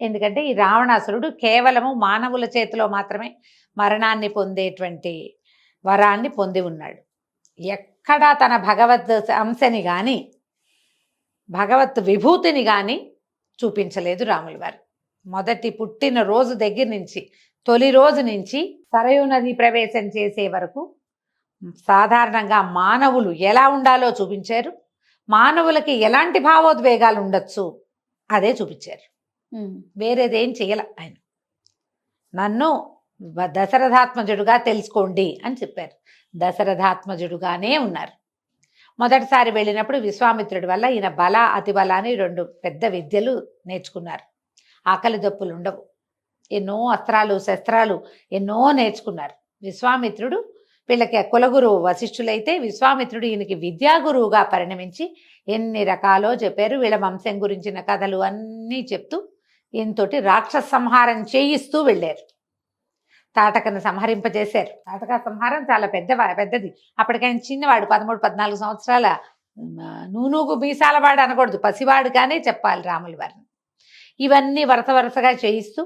ఎందుకంటే ఈ రావణాసురుడు కేవలము మానవుల చేతిలో మాత్రమే మరణాన్ని పొందేటువంటి వరాన్ని పొంది ఉన్నాడు. ఎక్కడా తన భగవద్ అంశని కానీ భగవత్ విభూతిని కానీ చూపించలేదు రాముల వారు. మొదటి పుట్టిన రోజు దగ్గర నుంచి, తొలి రోజు నుంచి సరయూ నది ప్రవేశం చేసే వరకు సాధారణంగా మానవులు ఎలా ఉండాలో చూపించారు, మానవులకి ఎలాంటి భావోద్వేగాలు ఉండొచ్చు అదే చూపించారు. వేరేదేం చేయాల ఆయన. నన్ను దశరథాత్మజుడుగా తెలుసుకోండి అని చెప్పారు. దశరథాత్మజుడుగానే ఉన్నారు. మొదటిసారి వెళ్ళినప్పుడు విశ్వామిత్రుడి వల్ల ఈయన బల అతి బల అని 2 పెద్ద విద్యలు నేర్చుకున్నారు. ఆకలి దప్పులు ఉండవు. ఎన్నో అస్త్రాలు శస్త్రాలు ఎన్నో నేర్చుకున్నారు. విశ్వామిత్రుడు వీళ్ళకి కులగురువు వశిష్ఠులైతే విశ్వామిత్రుడు ఈయనకి విద్యాగురువుగా పరిణమించి ఎన్ని రకాలో చెప్పారు. వీళ్ళ వంశం గురించిన కథలు అన్నీ చెప్తూ ఈయనతోటి రాక్షస సంహారం చేయిస్తూ వెళ్ళారు. తాటకను సంహరింపజేశారు. తాటక సంహారం చాలా పెద్దది. అప్పటికైనా చిన్నవాడు, 13-14 సంవత్సరాల నూనూగు మీసాలవాడు అనకూడదు, పసివాడుగానే చెప్పాలి రాముల వారిని. ఇవన్నీ వరుసగా చేయిస్తూ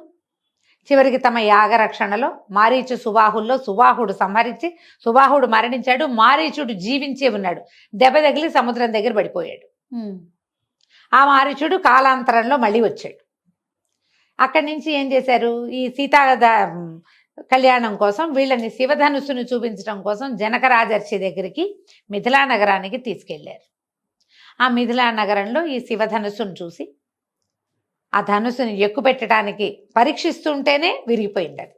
చివరికి తమ యాగరక్షణలో మారీచు సుబాహుల్లో సుబాహుడు సంహరించి సుబాహుడు మరణించాడు. మారీచుడు జీవించే ఉన్నాడు. దెబ్బ తగిలి సముద్రం దగ్గర పడిపోయాడు. ఆ మారీచుడు కాలాంతరంలో మళ్ళీ వచ్చాడు. అక్కడి నుంచి ఏం చేశారు, ఈ సీతా కళ్యాణం కోసం వీళ్ళని శివధనుస్సును చూపించడం కోసం జనక రాజర్షి దగ్గరికి మిథిలా నగరానికి తీసుకెళ్లారు. ఆ మిథిలా నగరంలో ఈ శివధనుస్సును చూసి ఆ ధనుస్సుని ఎక్కుపెట్టడానికి పరీక్షిస్తుంటేనే విరిగిపోయింది. అది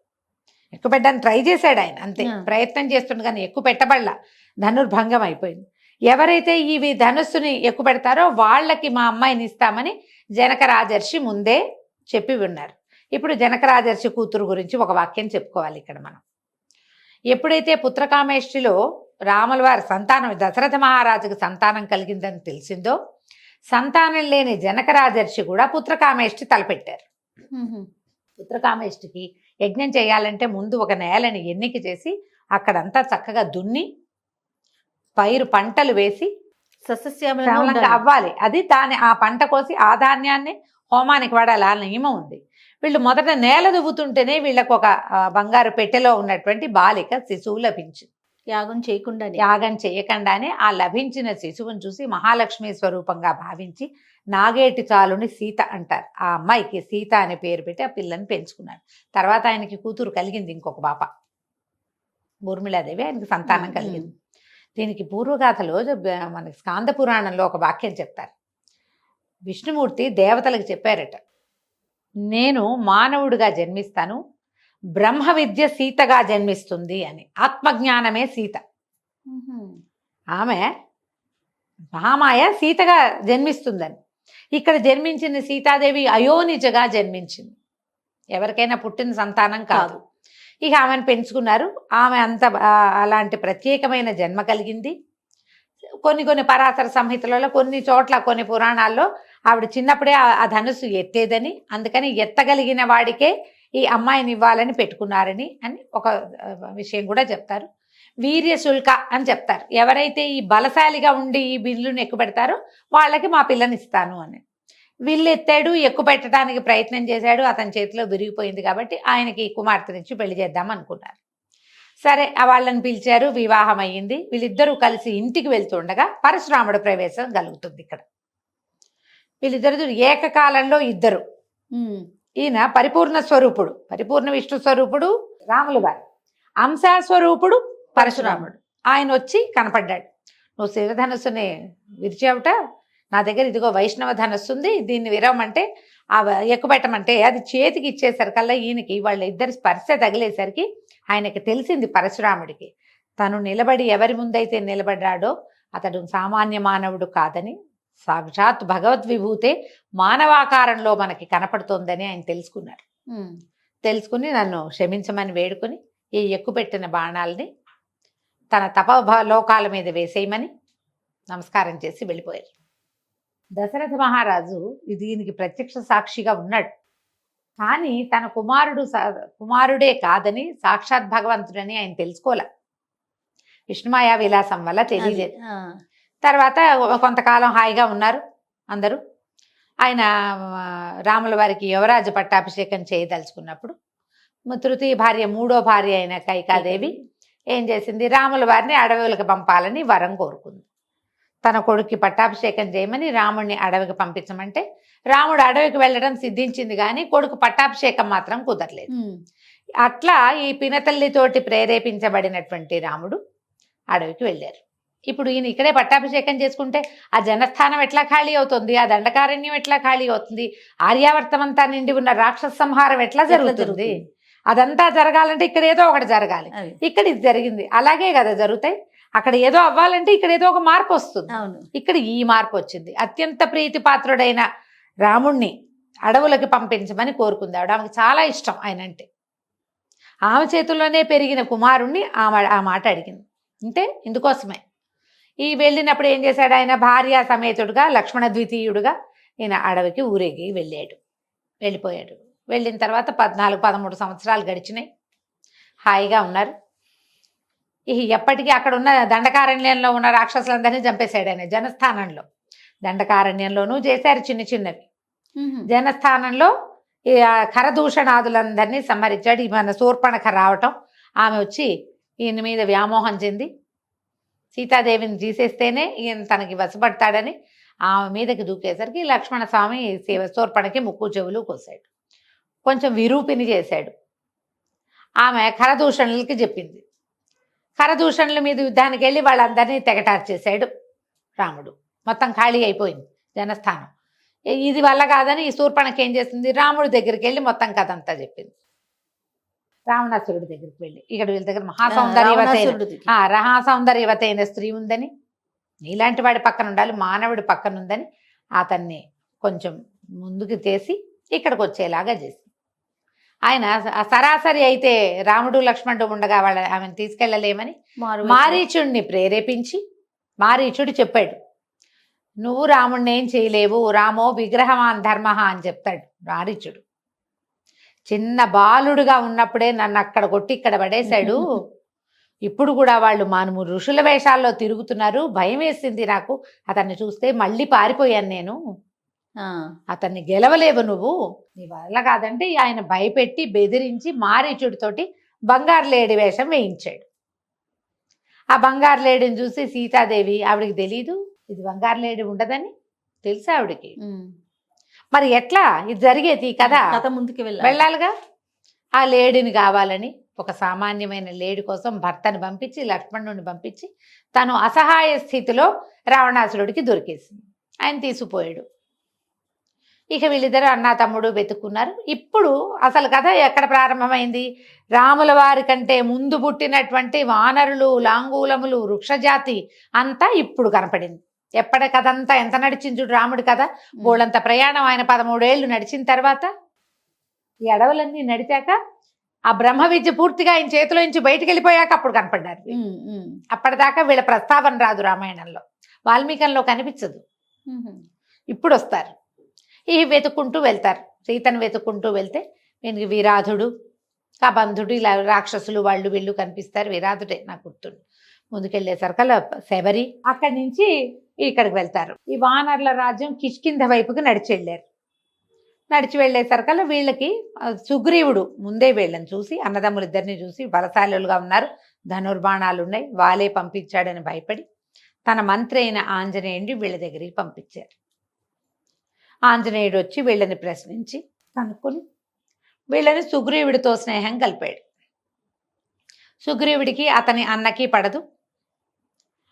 ఎక్కుపెట్టడానికి ట్రై చేశాడు ఆయన, అంతే ప్రయత్నం చేస్తుండే కానీ ఎక్కుపెట్టబడలా, ధనుర్భంగం అయిపోయింది. ఎవరైతే ఈ ధనుస్సుని ఎక్కుపెడతారో వాళ్ళకి మా అమ్మాయిని ఇస్తామని జనక రాజర్షి ముందే చెప్పి ఉన్నారు. ఇప్పుడు జనక రాజర్షి కూతురు గురించి ఒక వాక్యం చెప్పుకోవాలి ఇక్కడ మనం. ఎప్పుడైతే పుత్రకామేష్టిలో రాముల వారి సంతానం దశరథ మహారాజుకు సంతానం కలిగిందని తెలిసిందో సంతానం లేని జనక రాజర్షి కూడా పుత్రకామేష్టి తలపెట్టారు. పుత్రకామేష్టికి యజ్ఞం చేయాలంటే ముందు ఒక నేలని ఎన్నిక చేసి అక్కడంతా చక్కగా దున్ని పంటలు వేసి సస్యశ్యామలంగా అవ్వాలి. అది ఆ పంట కోసి ఆ ధాన్యాన్ని హోమానికి వాడాలి, ఆ నియమం ఉంది. వీళ్ళు మొదట నేల దువ్వుతుంటేనే వీళ్ళకు ఒక బంగారు పెట్టెలో ఉన్నటువంటి బాలిక శిశువు లభించింది. యాగం చేయకుండానే ఆ లభించిన శిశువుని చూసి మహాలక్ష్మి స్వరూపంగా భావించి నాగేటి చాలుని సీత అంటారు. ఆ అమ్మాయికి సీత అనే పేరు పెట్టి ఆ పిల్లని పెంచుకున్నారు. తర్వాత ఆయనకి కూతురు కలిగింది, ఇంకొక పాప ఊర్మిళాదేవి, ఆయనకి సంతానం కలిగింది. దీనికి పూర్వగాథలో మనకి స్కాంద పురాణంలో ఒక వాక్యం చెప్తారు. విష్ణుమూర్తి దేవతలకు చెప్పారట, నేను మానవుడిగా జన్మిస్తాను, బ్రహ్మ విద్య సీతగా జన్మిస్తుంది అని. ఆత్మజ్ఞానమే సీత. ఆమె మహామాయ సీతగా జన్మిస్తుందని. ఇక్కడ జన్మించిన సీతాదేవి అయోనిజగా జన్మించింది. ఎవరికైనా పుట్టిన సంతానం కాదు. ఇక ఆమెను పెంచుకున్నారు. ఆమె అంత అలాంటి ప్రత్యేకమైన జన్మ కలిగింది. కొన్ని పరాశర సంహితలలో కొన్ని చోట్ల కొన్ని పురాణాల్లో ఆవిడ చిన్నప్పుడే ఆ ధనుస్సు ఎత్తేదని, అందుకని ఎత్తగలిగిన వాడికే ఈ అమ్మాయిని ఇవ్వాలని పెట్టుకున్నారని అని ఒక విషయం కూడా చెప్తారు. వీర్యశుల్క అని చెప్తారు. ఎవరైతే ఈ బలశాలిగా ఉండి ఈ బిల్లును ఎక్కుపెడతారో వాళ్ళకి మా పిల్లని ఇస్తాను అని. విల్లు ఎత్తాడు, ఎక్కుపెట్టడానికి ప్రయత్నం చేశాడు, అతని చేతిలో విరిగిపోయింది. కాబట్టి ఆయనకి కుమార్తెనిచ్చి పెళ్లి చేద్దాం అనుకున్నారు. సరే, వాళ్ళని పిలిచారు, వివాహం అయ్యింది. వీళ్ళిద్దరూ కలిసి ఇంటికి వెళ్తుండగా పరశురాముడు ప్రవేశం కలుగుతుంది. ఇక్కడ వీళ్ళిద్దరు ఏకకాలంలో ఇద్దరు. ఈయన పరిపూర్ణ స్వరూపుడు, పరిపూర్ణ విష్ణు స్వరూపుడు రాముల వారు, అంశాస్వరూపుడు పరశురాముడు. ఆయన వచ్చి కనపడ్డాడు. నువ్వు శివధనస్సుని విరిచావుట, నా దగ్గర ఇదిగో వైష్ణవ ధనస్సు ఉంది, దీన్ని విరవమంటే ఎక్కుపెట్టమంటే అది చేతికి ఇచ్చేసరికల్లా ఈయనకి వాళ్ళ ఇద్దరి స్పర్శ తగిలేసరికి ఆయనకి తెలిసింది పరశురాముడికి, తను నిలబడి ఎవరి ముందైతే నిలబడ్డాడో అతడు సామాన్య మానవుడు కాదని, సాక్షాత్ భగవద్విభూతే మానవాకారంలో మనకి కనపడుతోందని ఆయన తెలుసుకున్నారు. తెలుసుకుని నన్ను క్షమించమని వేడుకొని ఈ ఎక్కుపెట్టిన బాణాలని తన తపలోకాల మీద వేసేయమని నమస్కారం చేసి వెళ్ళిపోయారు. దశరథ మహారాజు దీనికి ప్రత్యక్ష సాక్షిగా ఉన్నాడు. కానీ తన కుమారుడే కాదని సాక్షాత్ భగవంతుడని ఆయన తెలుసుకోలే. విష్ణుమాయా విలాసం వల్ల తెలియలేదు. తర్వాత కొంతకాలం హాయిగా ఉన్నారు అందరూ. ఆయన రాముల వారికి యువరాజు పట్టాభిషేకం చేయదలుచుకున్నప్పుడు తృతీయ భార్య, మూడో భార్య అయిన కైకాదేవి ఏం చేసింది, రాముల వారిని అడవులకు పంపాలని వరం కోరుకుంది. తన కొడుక్కి పట్టాభిషేకం చేయమని రాముడిని అడవికి పంపించమంటే రాముడు అడవికి వెళ్ళడం సిద్ధించింది, కానీ కొడుకు పట్టాభిషేకం మాత్రం కుదరలేదు. అట్లా ఈ పినతల్లితోటి ప్రేరేపించబడినటువంటి రాముడు అడవికి వెళ్ళారు. ఇప్పుడు ఈయన ఇక్కడే పట్టాభిషేకం చేసుకుంటే ఆ జనస్థానం ఎట్లా ఖాళీ అవుతుంది, ఆ దండకారణ్యం ఎట్లా ఖాళీ అవుతుంది, ఆర్యావర్తం అంతా నిండి ఉన్న రాక్షస సంహారం ఎట్లా జరుగుతుంది, అదంతా జరగాలంటే ఇక్కడ ఏదో ఒకటి జరగాలి. అది. ఇక్కడ ఇది జరిగింది, అలాగే కదా జరుగుతాయి. అక్కడ ఏదో అవ్వాలంటే ఇక్కడ ఏదో ఒక మార్పు వస్తుంది. అవును. ఇక్కడ ఈ మార్పు వచ్చింది. అత్యంత ప్రీతిపాత్రుడైన రాముణ్ణి అడవులకి పంపించమని కోరుకుంది ఆవిడ. ఆమెకు చాలా ఇష్టం ఆయన అంటే. ఆమె చేతుల్లోనే పెరిగిన కుమారుణ్ణి ఆ మాట అడిగింది. అంటే ఇందుకోసమే ఈ వెళ్ళినప్పుడు ఏం చేశాడు ఆయన? భార్య సమేతుడుగా లక్ష్మణ ద్వితీయుడుగా ఈయన అడవికి ఊరేగి వెళ్ళిపోయాడు. వెళ్ళిన తర్వాత 14-13 సంవత్సరాలు గడిచినాయి. హాయిగా ఉన్నారు. ఎప్పటికీ అక్కడ ఉన్న దండకారణ్యంలో ఉన్న రాక్షసులందరినీ చంపేశాడు ఆయన. జనస్థానంలో, దండకారణ్యంలోనూ చేశారు చిన్న చిన్నవి. జనస్థానంలో ఈ ఖరదూషణాదులందరినీ సంహరించాడు. ఈ మన శూర్పణఖ రావటం, ఆమె వచ్చి ఈయన మీద వ్యామోహం చెంది సీతాదేవిని తీసేస్తేనే ఈయన తనకి వశపడతాడని ఆమె మీదకి దూకేసరికి లక్ష్మణ స్వామి శూర్పణకి ముక్కు చెవులు కోసాడు. కొంచెం విరూపిని చేశాడు. ఆమె ఖరదూషణలకి చెప్పింది. ఖరదూషణల మీద యుద్ధానికి వెళ్ళి వాళ్ళందరినీ తెగటార్చేశాడు రాముడు. మొత్తం ఖాళీ అయిపోయింది జనస్థానం. ఇది వల్ల కాదని ఈ శూర్పణకి ఏం చేస్తుంది? రాముడి దగ్గరికి వెళ్ళి మొత్తం కథ అంతా చెప్పింది. రావణాసురుడి దగ్గరికి వెళ్ళి, ఇక్కడ వీళ్ళ దగ్గర మహాసౌందర్యవతైన స్త్రీ ఉందని, నీలాంటి వాడి పక్కన ఉండాలి, మానవుడి పక్కన ఉందని అతన్ని కొంచెం ముందుకు చేసి ఇక్కడికి వచ్చేలాగా చేసి, ఆయన సరాసరి అయితే రాముడు లక్ష్మణుడు ఉండగా ఆమెను తీసుకెళ్ళలేమని మారీచుడిని ప్రేరేపించి, మారీచుడు చెప్పాడు, నువ్వు రాముడిని ఏం చేయలేవు, రామో విగ్రహవాన్ ధర్మ అని చెప్తాడు మారీచుడు. చిన్న బాలుడుగా ఉన్నప్పుడే నన్ను అక్కడ కొట్టి ఇక్కడ పడేశాడు. ఇప్పుడు కూడా వాళ్ళు మనము ఋషుల వేషాల్లో తిరుగుతున్నారు, భయం వేసింది నాకు అతన్ని చూస్తే, మళ్ళీ పారిపోయాను నేను. అతన్ని గెలవలేవు నువ్వు, నీ వల్ల కాదంటే ఆయన భయపెట్టి బెదిరించి మారీచుడితోటి బంగారు లేడి వేషం వేయించాడు. ఆ బంగారు లేడిని చూసి సీతాదేవి, ఆవిడికి తెలీదు ఇది బంగారు లేడి ఉండదని, తెలుసు ఆవిడికి. మరి ఎట్లా ఇది జరిగేది? కథ ముందుకు వెళ్ళాలిగా. ఆ లేడిని కావాలని ఒక సామాన్యమైన లేడి కోసం భర్తని పంపించి, లక్ష్మణుడిని పంపించి, తను అసహాయ స్థితిలో రావణాసురుడికి దొరికేసింది. ఆయన తీసుకుపోయాడు. ఇక వీళ్ళిద్దరు అన్నా తమ్ముడు వెతుక్కున్నారు. ఇప్పుడు అసలు కథ ఎక్కడ ప్రారంభమైంది? రాముల వారి కంటే ముందు పుట్టినటువంటి వానరులు, లాంగూలములు, వృక్షజాతి అంతా ఇప్పుడు కనపడింది. ఎప్పటి కథ అంతా ఎంత నడిచింది చూడు రాముడి కథ. బోళ్ళంత ప్రయాణం ఆయన 13 ఏళ్ళు నడిచిన తర్వాత, ఈ అడవులన్నీ నడిచాక, ఆ బ్రహ్మ విద్య పూర్తిగా ఆయన చేతిలో నుంచి బయటికి వెళ్ళిపోయాక అప్పుడు కనపడ్డారు. అప్పటిదాకా వీళ్ళ ప్రస్తావన రాదు రామాయణంలో, వాల్మీకంలో కనిపించదు. ఇప్పుడు వస్తారు. ఈ వెతుక్కుంటూ వెళ్తారు. సీతను వెతుక్కుంటూ వెళ్తే వీనికి విరాధుడు, కబంధుడు, ఇలా రాక్షసులు వాళ్ళు వీళ్ళు కనిపిస్తారు. విరాధుడే నాకు గుర్తుండు. ముందుకెళ్ళేసరికల్లా శబరి, అక్కడి నుంచి ఇక్కడికి వెళ్తారు. ఈ వానర్ల రాజ్యం కిష్కింధ వైపుకి నడిచి వెళ్ళేసరికల్లా వీళ్ళకి సుగ్రీవుడు ముందే వీళ్ళని చూసి, అన్నదమ్ములిద్దరిని చూసి బలశాలులుగా ఉన్నారు, ధనుర్బాణాలు ఉన్నాయి, వాలే పంపించాడని భయపడి తన మంత్రి అయిన ఆంజనేయుడిని వీళ్ళ దగ్గరికి పంపించారు. ఆంజనేయుడు వచ్చి వీళ్ళని ప్రశ్నించి కనుక్కొని వీళ్ళని సుగ్రీవుడితో స్నేహం కలిపాడు. సుగ్రీవుడికి అతని అన్నకి పడదు.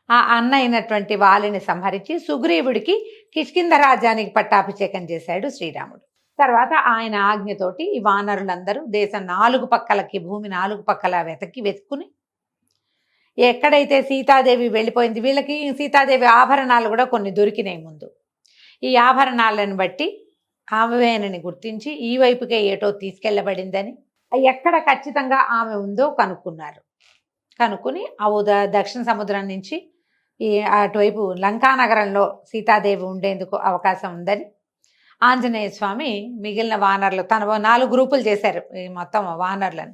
ఆ అన్న అయినటువంటి వాలిని సంహరించి సుగ్రీవుడికి కిష్కింధ రాజ్యానికి పట్టాభిషేకం చేశాడు శ్రీరాముడు. తర్వాత ఆయన ఆజ్ఞతోటి ఈ వానరులందరూ దేశం 4 పక్కలకి, భూమి 4 పక్కల వెతుక్కుని ఎక్కడైతే సీతాదేవి వెళ్ళిపోయింది, వీళ్ళకి సీతాదేవి ఆభరణాలు కూడా కొన్ని దొరికినాయి ముందు. ఈ ఆభరణాలను బట్టి ఆమెని గుర్తించి ఈ వైపుకే ఏటో తీసుకెళ్లబడిందని, ఎక్కడ ఖచ్చితంగా ఆమె ఉందో కనుక్కుని దక్షిణ సముద్రం నుంచి ఈ అటువైపు లంకానగరంలో సీతాదేవి ఉండేందుకు అవకాశం ఉందని ఆంజనేయ స్వామి మిగిలిన వానరులు తన 4 గ్రూపులు చేశారు. ఈ మొత్తం వానరులను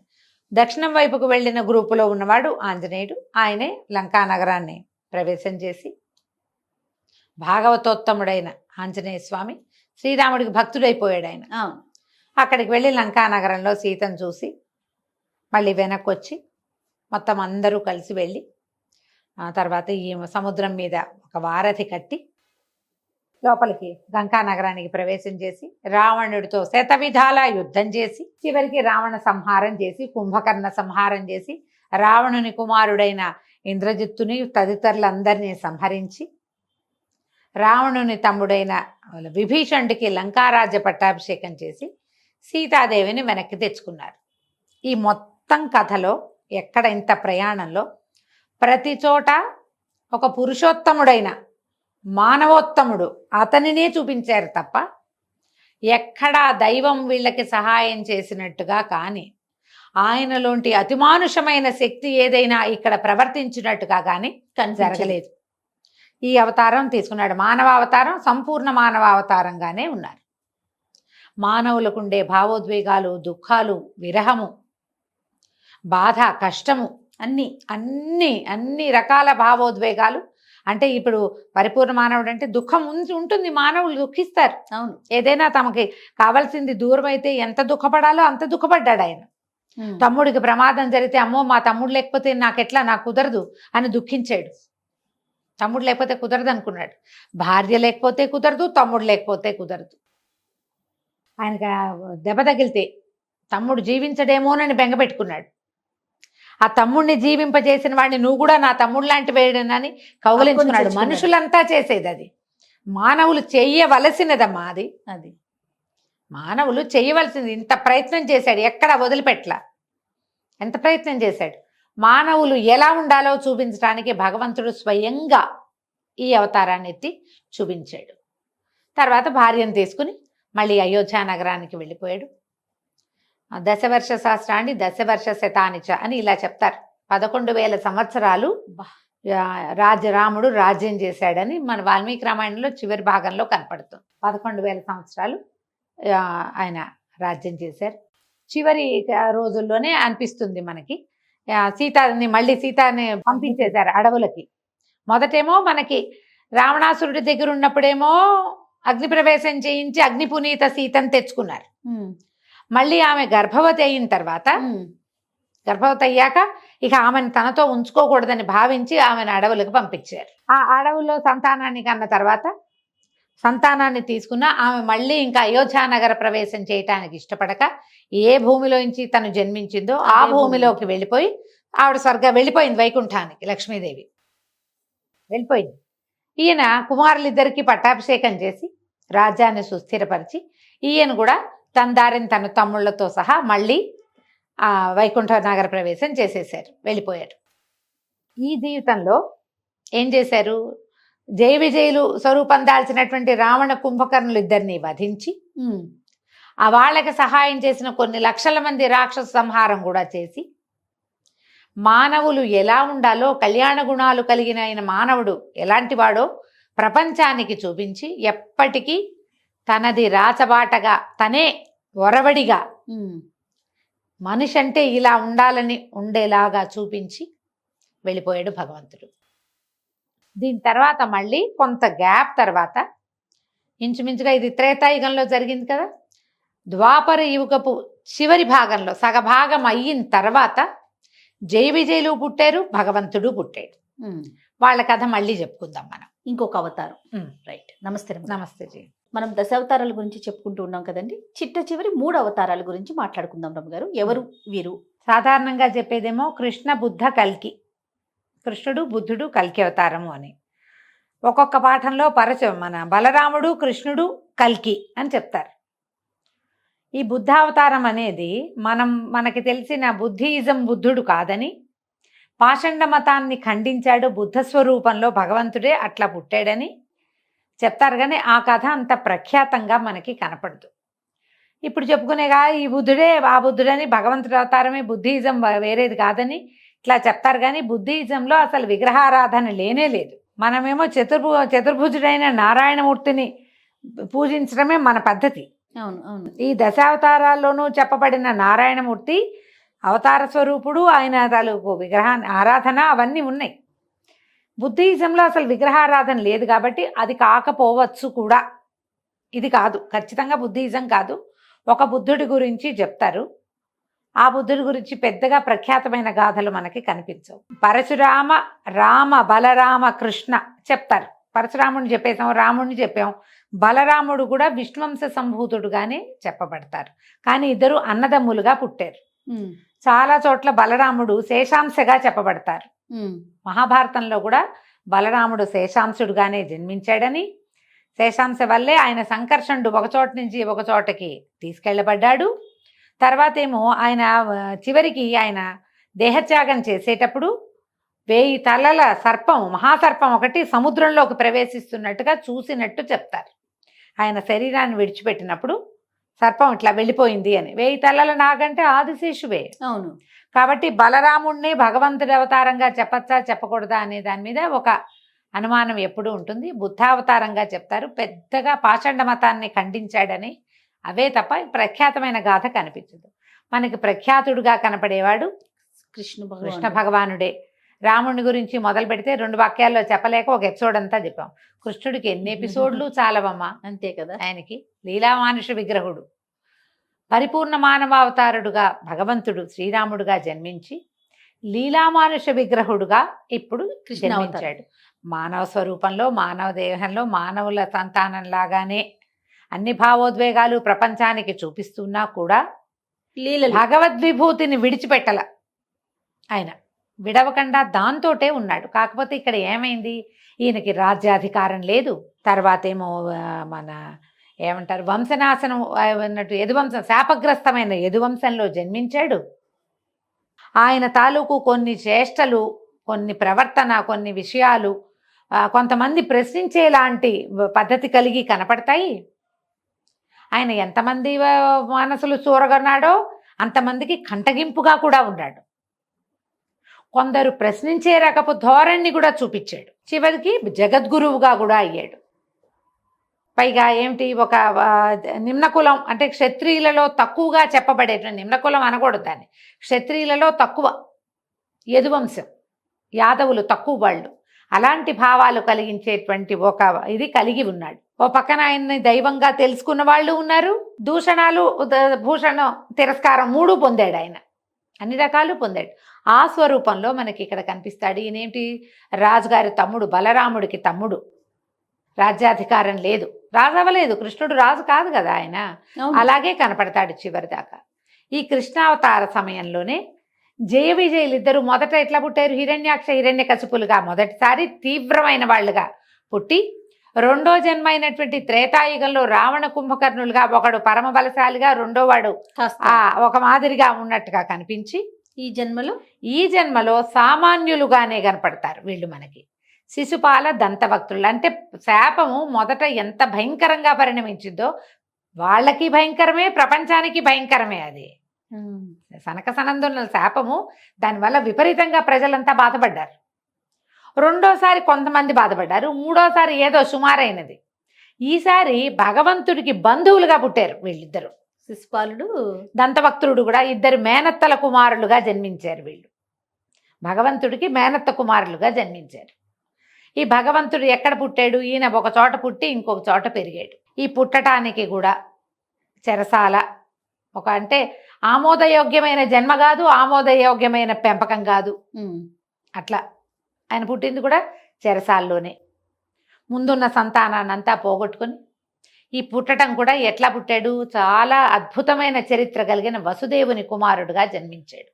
దక్షిణం వైపుకు వెళ్ళిన గ్రూపులో ఉన్నవాడు ఆంజనేయుడు. ఆయనే లంకానగరాన్ని ప్రవేశం చేసి, భాగవతోత్తముడైన ఆంజనేయ స్వామి శ్రీరాముడికి భక్తుడైపోయాడు. ఆయన అక్కడికి వెళ్ళి లంకానగరంలో సీతను చూసి మళ్ళీ వెనక్కి వచ్చి మొత్తం అందరూ కలిసి వెళ్ళి, ఆ తర్వాత ఈ సముద్రం మీద ఒక వారధి కట్టి లోపలికి లంకానగరానికి ప్రవేశం చేసి రావణుడితో శతవిధాల యుద్ధం చేసి చివరికి రావణ సంహారం చేసి, కుంభకర్ణ సంహారం చేసి, రావణుని కుమారుడైన ఇంద్రజిత్తుని తదితరులందరినీ సంహరించి, రావణుని తమ్ముడైన విభీషణుడికి లంకారాజ్య పట్టాభిషేకం చేసి సీతాదేవిని వెనక్కి తెచ్చుకున్నారు. ఈ మొత్తం కథలో ఎక్కడ ఇంత ప్రయాణంలో ప్రతి చోట ఒక పురుషోత్తముడైన మానవోత్తముడు అతనినే చూపించారు తప్ప ఎక్కడా దైవం వీళ్ళకి సహాయం చేసినట్టుగా కానీ ఆయనలోంటి అతిమానుషమైన శక్తి ఏదైనా ఇక్కడ ప్రవర్తించినట్టుగా కానీ జరగలేదు. ఈ అవతారం తీసుకున్నాడు. మానవ అవతారం సంపూర్ణ మానవ అవతారంగానే ఉన్నారు. మానవులకు ఉండే భావోద్వేగాలు, దుఃఖాలు, విరహము, బాధ, కష్టము అన్నీ అన్ని అన్ని రకాల భావోద్వేగాలు. అంటే ఇప్పుడు పరిపూర్ణ మానవుడు అంటే దుఃఖం ఉంటుంది, మానవులు దుఃఖిస్తారు. అవును, ఏదైనా తమకి కావాల్సింది దూరం అయితే ఎంత దుఃఖపడాలో అంత దుఃఖపడ్డాడు ఆయన. తమ్ముడికి ప్రమాదం జరిగితే అమ్మో మా తమ్ముడు లేకపోతే నాకెట్లా, నాకు కుదరదు అని దుఃఖించాడు. తమ్ముడు లేకపోతే కుదరదు అనుకున్నాడు. భార్య లేకపోతే కుదరదు, తమ్ముడు లేకపోతే కుదరదు. ఆయనకి దెబ్బ తగిలితే తమ్ముడు జీవించడేమోనని బెంగ పెట్టుకున్నాడు. ఆ తమ్ముడిని జీవింపజేసిన వాడిని నువ్వు కూడా నా తమ్ముడు లాంటి వేయడనని కౌగలించుకున్నాడు. మనుషులంతా చేసేది అది, మానవులు చెయ్యవలసినదమ్మా అది. అది మానవులు చేయవలసింది. ఇంత ప్రయత్నం చేశాడు, ఎక్కడ వదిలిపెట్టలా. ఎంత ప్రయత్నం చేశాడు. మానవులు ఎలా ఉండాలో చూపించడానికి భగవంతుడు స్వయంగా ఈ అవతారాన్ని ఎత్తి చూపించాడు. తర్వాత భార్యను తీసుకుని మళ్ళీ అయోధ్య నగరానికి వెళ్ళిపోయాడు. దశవర్ష శాస్త్రాన్ని దశవర్ష శతానిచ అని ఇలా చెప్తారు. 11,000 సంవత్సరాలు రాముడు రాజ్యం చేశాడని మన వాల్మీకి రామాయణంలో చివరి భాగంలో కనపడుతుంది. 11,000 సంవత్సరాలు ఆయన రాజ్యం చేశారు. చివరి రోజుల్లోనే అనిపిస్తుంది మనకి సీతాని పంపించేశారు అడవులకి. మొదటేమో మనకి రావణాసురుడి దగ్గర ఉన్నప్పుడేమో అగ్ని ప్రవేశం చేయించి అగ్ని పునీత సీతను తెచ్చుకున్నారు. మళ్ళీ ఆమె గర్భవతి అయిన తర్వాత, గర్భవతి అయ్యాక ఇక ఆమెను తనతో ఉంచుకోకూడదని భావించి ఆమెను అడవులకు పంపించారు. ఆ అడవుల్లో సంతానాన్ని కన్న తర్వాత సంతానాన్ని తీసుకున్న ఆమె మళ్ళీ ఇంకా అయోధ్య నగర ప్రవేశం చేయటానికి ఇష్టపడక ఏ భూమిలోంచి తను జన్మించిందో ఆ భూమిలోకి వెళ్ళిపోయి ఆవిడ వెళ్ళిపోయింది వైకుంఠానికి. లక్ష్మీదేవి వెళ్ళిపోయింది. ఈయన కుమారులిద్దరికీ పట్టాభిషేకం చేసి రాజ్యాన్ని సుస్థిరపరిచి ఈయన కూడా తన దారిని తన తమ్ముళ్లతో సహా మళ్ళీ వైకుంఠ నగర ప్రవేశం చేసేసారు, వెళ్ళిపోయారు. ఈ జీవితంలో ఏం చేశారు? జయ విజయులు స్వరూపం దాల్చినటువంటి రావణ కుంభకర్ణులు ఇద్దరిని వధించి వాళ్ళకి సహాయం చేసిన కొన్ని లక్షల మంది రాక్షస సంహారం కూడా చేసి మానవులు ఎలా ఉండాలో, కళ్యాణ గుణాలు కలిగిన ఆయన మానవుడు ఎలాంటి వాడో ప్రపంచానికి చూపించి ఎప్పటికీ తనది రాచబాటగా తనే ఒరవడిగా మనిషి అంటే ఇలా ఉండాలని ఉండేలాగా చూపించి వెళ్ళిపోయాడు భగవంతుడు. దీని తర్వాత మళ్ళీ కొంత గ్యాప్ తర్వాత ఇంచుమించుగా ఇది త్రేతాయుగంలో జరిగింది కదా, ద్వాపర యుగపు చివరి భాగంలో సగభాగం అయిన తర్వాత జయ విజయులు పుట్టారు, భగవంతుడు పుట్టాడు. వాళ్ళ కథ మళ్ళీ చెప్పుకుందాం మనం ఇంకొక అవతారం. రైట్, నమస్తే. నమస్తే జీ. మనం దశావతారాల గురించి చెప్పుకుంటూ ఉన్నాం కదండి. చిట్ట చివరి 3 అవతారాల గురించి మాట్లాడుకుందాం రమ్మ గారు. ఎవరు వీరు? సాధారణంగా చెప్పేదేమో కృష్ణ బుద్ధ కల్కి, కృష్ణుడు బుద్ధుడు కల్కి అవతారము అని. ఒక్కొక్క పాఠంలో మన బలరాముడు కృష్ణుడు కల్కి అని చెప్తారు. ఈ బుద్ధావతారం అనేది మనకి తెలిసిన బుద్ధిజం బుద్ధుడు కాదని, పాషండ మతాన్ని ఖండించాడు, బుద్ధ స్వరూపంలో భగవంతుడే అట్లా పుట్టాడని చెప్తారు. కానీ ఆ కథ అంత ప్రఖ్యాతంగా మనకి కనపడదు. ఇప్పుడు చెప్పుకునేగా ఈ బుద్ధుడే ఆ బుద్ధుడని, భగవంతుడి అవతారమే బుద్ధిజం వేరేది కాదని ఇట్లా చెప్తారు. కానీ బుద్ధిజంలో అసలు విగ్రహారాధన లేనే లేదు. మనమేమో చతుర్భుజుడైన నారాయణమూర్తిని పూజించడమే మన పద్ధతి. అవును అవును. ఈ దశావతారాల్లోనూ చెప్పబడిన నారాయణమూర్తి అవతార స్వరూపుడు, ఆయన తాలూకు విగ్రహాన్ని ఆరాధన అవన్నీ ఉన్నాయి. బుద్ధిజంలో అసలు విగ్రహారాధన లేదు కాబట్టి అది కాకపోవచ్చు కూడా. ఇది కాదు, ఖచ్చితంగా బుద్ధిజం కాదు. ఒక బుద్ధుడి గురించి చెప్తారు. ఆ బుద్ధుడి గురించి పెద్దగా ప్రఖ్యాతమైన గాథలు మనకి కనిపించవు. పరశురామ, రామ, బలరామ, కృష్ణ చెప్తారు. పరశురాముడిని చెప్పేసాం, రాముడిని చెప్పాం. బలరాముడు కూడా విష్ణువంశ సంభూతుడుగానే చెప్పబడతారు. కానీ ఇద్దరు అన్నదమ్ములుగా పుట్టారు. చాలా చోట్ల బలరాముడు శేషాంశగా చెప్పబడతారు. మహాభారతంలో కూడా బలరాముడు శేషాంశుడుగానే జన్మించాడని, శేషాంశ వల్లే ఆయన సంకర్షణుడు ఒక చోట నుంచి ఒక చోటకి తీసుకెళ్ళబడ్డాడు. తర్వాత ఏమో ఆయన చివరికి ఆయన దేహత్యాగం చేసేటప్పుడు 1000 తలల సర్పం, మహాసర్పం ఒకటి సముద్రంలోకి ప్రవేశిస్తున్నట్టుగా చూసినట్టు చెప్తారు. ఆయన శరీరాన్ని విడిచిపెట్టినప్పుడు సర్పం ఇట్లా వెళ్ళిపోయింది అని. 1000 తలల నాగంటే ఆదిశేషువే. అవును. కాబట్టి బలరాముడిని భగవంతుడి అవతారంగా చెప్పచ్చా చెప్పకూడదా అనే దాని మీద ఒక అనుమానం ఎప్పుడూ ఉంటుంది. బుద్ధావతారంగా చెప్తారు. పెద్దగా పాషండ మతాన్ని ఖండించాడని, అవే తప్ప ప్రఖ్యాతమైన గాథ కనిపించదు. మనకి ప్రఖ్యాతుడుగా కనపడేవాడు కృష్ణ భగవానుడే. రాముడి గురించి మొదలు పెడితే 2 వాక్యాల్లో చెప్పలేక ఒక ఎపిసోడ్ అంతా చెప్పాం. కృష్ణుడికి ఎన్ని ఎపిసోడ్లు చాలవమ్మా. అంతే కదా. ఆయనకి లీలామానుష విగ్రహుడు, పరిపూర్ణ మానవావతారుడుగా భగవంతుడు శ్రీరాముడుగా జన్మించి లీలామానుష విగ్రహుడుగా ఇప్పుడు జన్మించాడు. మానవ స్వరూపంలో, మానవ దేహంలో, మానవుల సంతానంలాగానే అన్ని భావోద్వేగాలు ప్రపంచానికి చూపిస్తున్నా కూడా లీలలు భగవద్విభూతిని విడిచిపెట్టల. ఆయన విడవకుండా దాంతోటే ఉన్నాడు. కాకపోతే ఇక్కడ ఏమైంది, ఈయనకి రాజ్యాధికారం లేదు. తర్వాత ఏమో మన ఏమంటారు వంశనాశనం అన్నట్టు యదువంశం, శాపగ్రస్తమైన యదువంశంలో జన్మించాడు. ఆయన తాలూకు కొన్ని చేష్టలు, కొన్ని ప్రవర్తన, కొన్ని విషయాలు కొంతమంది ప్రశ్నించేలాంటి పద్ధతి కలిగి కనపడతాయి. ఆయన ఎంతమంది మనసులు చూరగొన్నాడో అంతమందికి కంటగింపుగా కూడా ఉన్నాడు. కొందరు ప్రశ్నించే రకపు ధోరణిని కూడా చూపించాడు. చివరికి జగద్గురువుగా కూడా అయ్యాడు. పైగా ఏమిటి, ఒక నిమ్నకులం అంటే క్షత్రియులలో తక్కువగా చెప్పబడేటువంటి, నిమ్నకులం అనకూడదు దాన్ని, క్షత్రియులలో తక్కువ, యదువంశం, యాదవులు తక్కువ వాళ్ళు, అలాంటి భావాలు కలిగించేటువంటి ఒక ఇది కలిగి ఉన్నాడు. ఓ పక్కన ఆయన్ని దైవంగా తెలుసుకున్న వాళ్ళు ఉన్నారు. దూషణాలు, భూషణం, తిరస్కారం 3 పొందాడు ఆయన. అన్ని రకాలు పొందాడు. ఆ స్వరూపంలో మనకి ఇక్కడ కనిపిస్తాడు. ఈయనేంటి, రాజుగారి తమ్ముడు, బలరాముడికి తమ్ముడు. రాజ్యాధికారం లేదు, రాజు అవ్వలేదు. కృష్ణుడు రాజు కాదు కదా ఆయన. అలాగే కనపడతాడు చివరి దాకా. ఈ కృష్ణావతార సమయంలోనే జయ విజయులు ఇద్దరు మొదట ఎట్లా పుట్టారు, హిరణ్యాక్ష హిరణ్యకశిపులుగా మొదటిసారి తీవ్రమైన వాళ్ళుగా పుట్టి, రెండో జన్మ అయినటువంటి త్రేతాయుగంలో రావణ కుంభకర్ణులుగా, ఒకడు పరమ బలశాలిగా, రెండో వాడు ఒక మాదిరిగా ఉన్నట్టుగా కనిపించి, ఈ జన్మలో సామాన్యులుగానే కనపడతారు వీళ్ళు మనకి. శిశుపాల దంతభక్తులు అంటే శాపము మొదట ఎంత భయంకరంగా పరిణమించిందో వాళ్ళకి భయంకరమే, ప్రపంచానికి భయంకరమే. అది సనక సనందుల శాపము, దానివల్ల విపరీతంగా ప్రజలంతా బాధపడ్డారు. రెండోసారి కొంతమంది బాధపడ్డారు, మూడోసారి ఏదో సుమారైనది. ఈసారి భగవంతుడికి బంధువులుగా పుట్టారు వీళ్ళిద్దరు. శిశుపాలుడు, దంతభక్తుడు కూడా ఇద్దరు మేనత్తల కుమారులుగా జన్మించారు. వీళ్ళు భగవంతుడికి మేనత్త కుమారులుగా జన్మించారు. ఈ భగవంతుడు ఎక్కడ పుట్టాడు, ఈయన ఒక చోట పుట్టి ఇంకొక చోట పెరిగాడు. ఈ పుట్టటానికి కూడా చెరసాల, ఒక అంటే ఆమోదయోగ్యమైన జన్మ కాదు, ఆమోదయోగ్యమైన పెంపకం కాదు. అట్లా ఆయన పుట్టింది కూడా చెరసాల్లోనే. ముందున్న సంతానాన్నంతా పోగొట్టుకొని ఈ పుట్టడం కూడా ఎట్లా పుట్టాడు, చాలా అద్భుతమైన చరిత్ర కలిగిన వసుదేవుని కుమారుడుగా జన్మించాడు.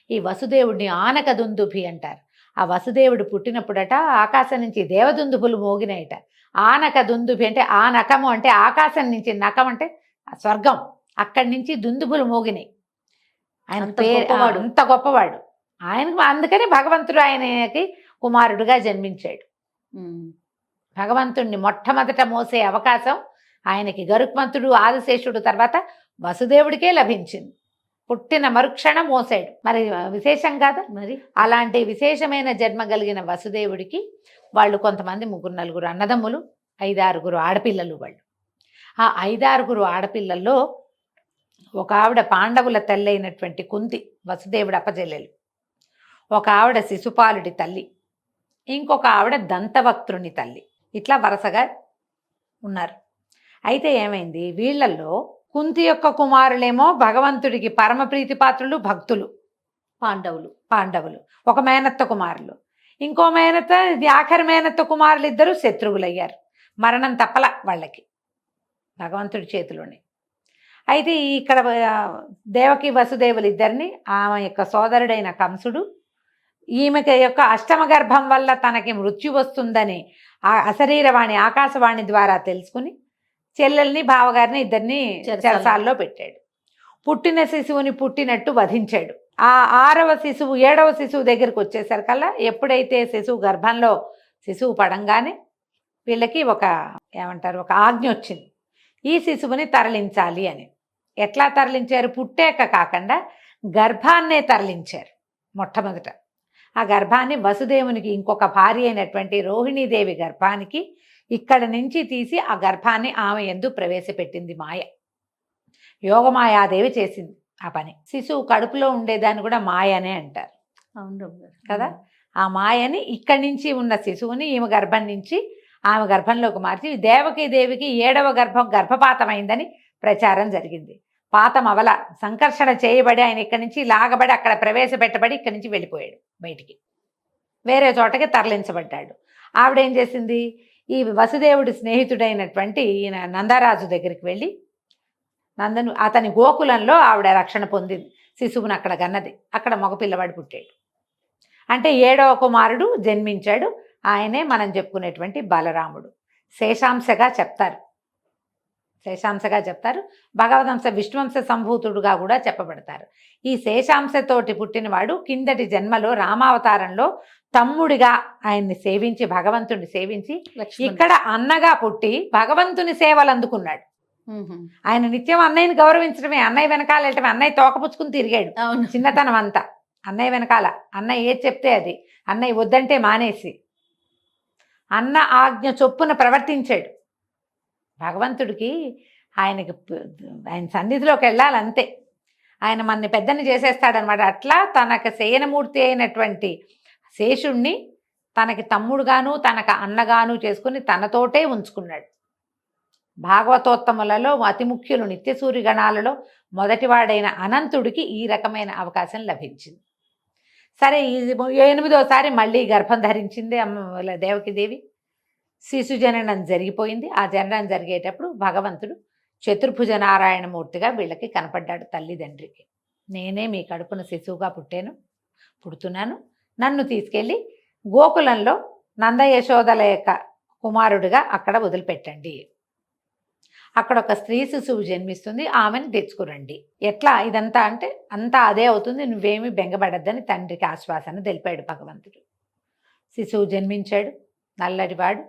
ఈ వసుదేవుడిని ఆనక దుందుభి అంటారు. ఆ వసుదేవుడు పుట్టినప్పుడట ఆకాశం నుంచి దేవదుందుభులు మోగినాయట. ఆనక దుందుభి అంటే ఆనకము అంటే ఆకాశం నుంచి, నకం అంటే స్వర్గం, అక్కడి నుంచి దుందుభులు మోగినాయి. ఆయన అంత గొప్పవాడు. ఆయనకు అందుకని భగవంతుడు ఆయనకి కుమారుడుగా జన్మించాడు. భగవంతుడిని మొట్టమొదట మోసే అవకాశం ఆయనకి గరుత్మంతుడు, ఆదిశేషుడు తర్వాత వసుదేవుడికే లభించింది. పుట్టిన మరుక్షణం మోసాడు. మరి విశేషం కాదా? మరి అలాంటి విశేషమైన జన్మ కలిగిన వసుదేవుడికి వాళ్ళు కొంతమంది 3-4 అన్నదమ్ములు, 5-6 ఆడపిల్లలు. వాళ్ళు ఆ 5-6 ఆడపిల్లల్లో ఒక ఆవిడ పాండవుల తల్లి అయినటువంటి కుంతి, వసుదేవుడు అప్పచెల్లెలు. ఒక ఆవిడ శిశుపాలుడి తల్లి, ఇంకొక ఆవిడ దంతవక్త్రుని తల్లి. ఇట్లా వరుసగా ఉన్నారు. అయితే ఏమైంది, వీళ్ళల్లో కుంతి యొక్క కుమారులేమో భగవంతుడికి పరమ ప్రీతిపాత్రులు, భక్తులు, పాండవులు. ఒక మేనత్త కుమారులు, ఇంకో మేనత్త, ఇది ఆఖరి మేనత్త కుమారులు ఇద్దరు శత్రువులయ్యారు. మరణం తప్పల వాళ్ళకి భగవంతుడి చేతిలోనే. అయితే ఇక్కడ దేవకి వసుదేవులు ఇద్దరిని ఆమె యొక్క సోదరుడైన కంసుడు, ఈమెకి యొక్క అష్టమ గర్భం వల్ల తనకి మృత్యు వస్తుందని ఆ అశరీరవాణి ఆకాశవాణి ద్వారా తెలుసుకుని చెల్లెల్ని, బావగారిని ఇద్దరిని చెరసాల్లో పెట్టాడు. పుట్టిన శిశువుని పుట్టినట్టు వధించాడు. ఆ 6వ శిశువు 7వ శిశువు దగ్గరికి వచ్చేసరికల్లా ఎప్పుడైతే శిశువు పడంగానే వీళ్ళకి ఒక ఆజ్ఞ వచ్చింది, ఈ శిశువుని తరలించాలి అని. ఎట్లా తరలించారు? పుట్టాక కాకుండా గర్భాన్నే తరలించారు. మొట్టమొదట ఆ గర్భాన్ని వసుదేవునికి ఇంకొక భార్య అయినటువంటి రోహిణీదేవి గర్భానికి ఇక్కడ నుంచి తీసి ఆ గర్భాన్ని ఆమె యందు ప్రవేశపెట్టింది మాయ. యోగమాయాదేవి చేసింది ఆ పని. శిశువు కడుపులో ఉండేదాన్ని కూడా మాయనే అంటారు. అవును కదా. ఆ మాయని ఇక్కడి నుంచి ఉన్న శిశువుని ఈమె గర్భం నుంచి ఆమె గర్భంలోకి మార్చి దేవికి 7వ గర్భపాతమైందని ప్రచారం జరిగింది. పాతం అవల సంకర్షణ చేయబడి ఆయన ఇక్కడి నుంచి లాగబడి అక్కడ ప్రవేశపెట్టబడి ఇక్కడి నుంచి వెళ్ళిపోయాడు, బయటికి వేరే చోటకి తరలించబడ్డాడు. ఆవిడేం చేసింది, ఈ వసుదేవుడి స్నేహితుడైనటువంటి ఈయన నందరాజు దగ్గరికి వెళ్ళి అతని గోకులంలో ఆవిడ రక్షణ పొందింది. శిశువుని అక్కడ గన్నది. అక్కడ మగపిల్లవాడు పుట్టాడు. అంటే 7వ కుమారుడు జన్మించాడు. ఆయనే మనం చెప్పుకునేటువంటి బలరాముడు. శేషాంశగా చెప్తారు. భగవదంశ విష్ణువంశ సంభూతుడుగా కూడా చెప్పబడతారు. ఈ శేషాంశతోటి పుట్టినవాడు కిందటి జన్మలో రామావతారంలో తమ్ముడిగా ఆయన్ని సేవించి భగవంతుని సేవించి ఇక్కడ అన్నగా పుట్టి భగవంతుని సేవలు అందుకున్నాడు. ఆయన నిత్యం అన్నయ్యని గౌరవించడమే, అన్నయ్య వెనకాల వెళ్ళటమే. అన్నయ్య తోకపుచ్చుకుని తిరిగాడు చిన్నతనం అంతా. అన్నయ్య వెనకాల అన్నయ్య ఏది చెప్తే అది, అన్నయ్య వద్దంటే మానేసి అన్న ఆజ్ఞ చొప్పున ప్రవర్తించాడు. భగవంతుడికి ఆయన సన్నిధిలోకి వెళ్ళాలంతే, ఆయన మనని పెద్దని చేసేస్తాడనమాట. అట్లా తనకు శయనమూర్తి అయినటువంటి శేషుణ్ణి తనకి తమ్ముడుగాను తనకు అన్నగాను చేసుకుని తనతోటే ఉంచుకున్నాడు. భాగవతోత్తములలో అతి ముఖ్యులు నిత్యసూరి గణాలలో మొదటివాడైన అనంతుడికి ఈ రకమైన అవకాశం లభించింది. సరే, 8వసారి మళ్ళీ గర్భం ధరించింది దేవకీదేవి. శిశు జననం జరిగిపోయింది. ఆ జననం జరిగేటప్పుడు భగవంతుడు చతుర్భుజ నారాయణమూర్తిగా వీళ్ళకి కనపడ్డాడు తల్లిదండ్రికి. నేనే మీ కడుపున శిశువుగా పుడుతున్నాను, నన్ను తీసుకెళ్ళి గోకులంలో నంద యశోదల యొక్క కుమారుడిగా అక్కడ వదిలిపెట్టండి. అక్కడ ఒక స్త్రీ శిశువు జన్మిస్తుంది, ఆమెను తెచ్చుకురండి. ఎట్లా ఇదంతా అంటే అంతా అదే అవుతుంది, నువ్వేమీ బెంగపడద్దని తండ్రికి ఆశ్వాసన తెలిపాడు భగవంతుడు. శిశువు జన్మించాడు, నల్లటివాడు,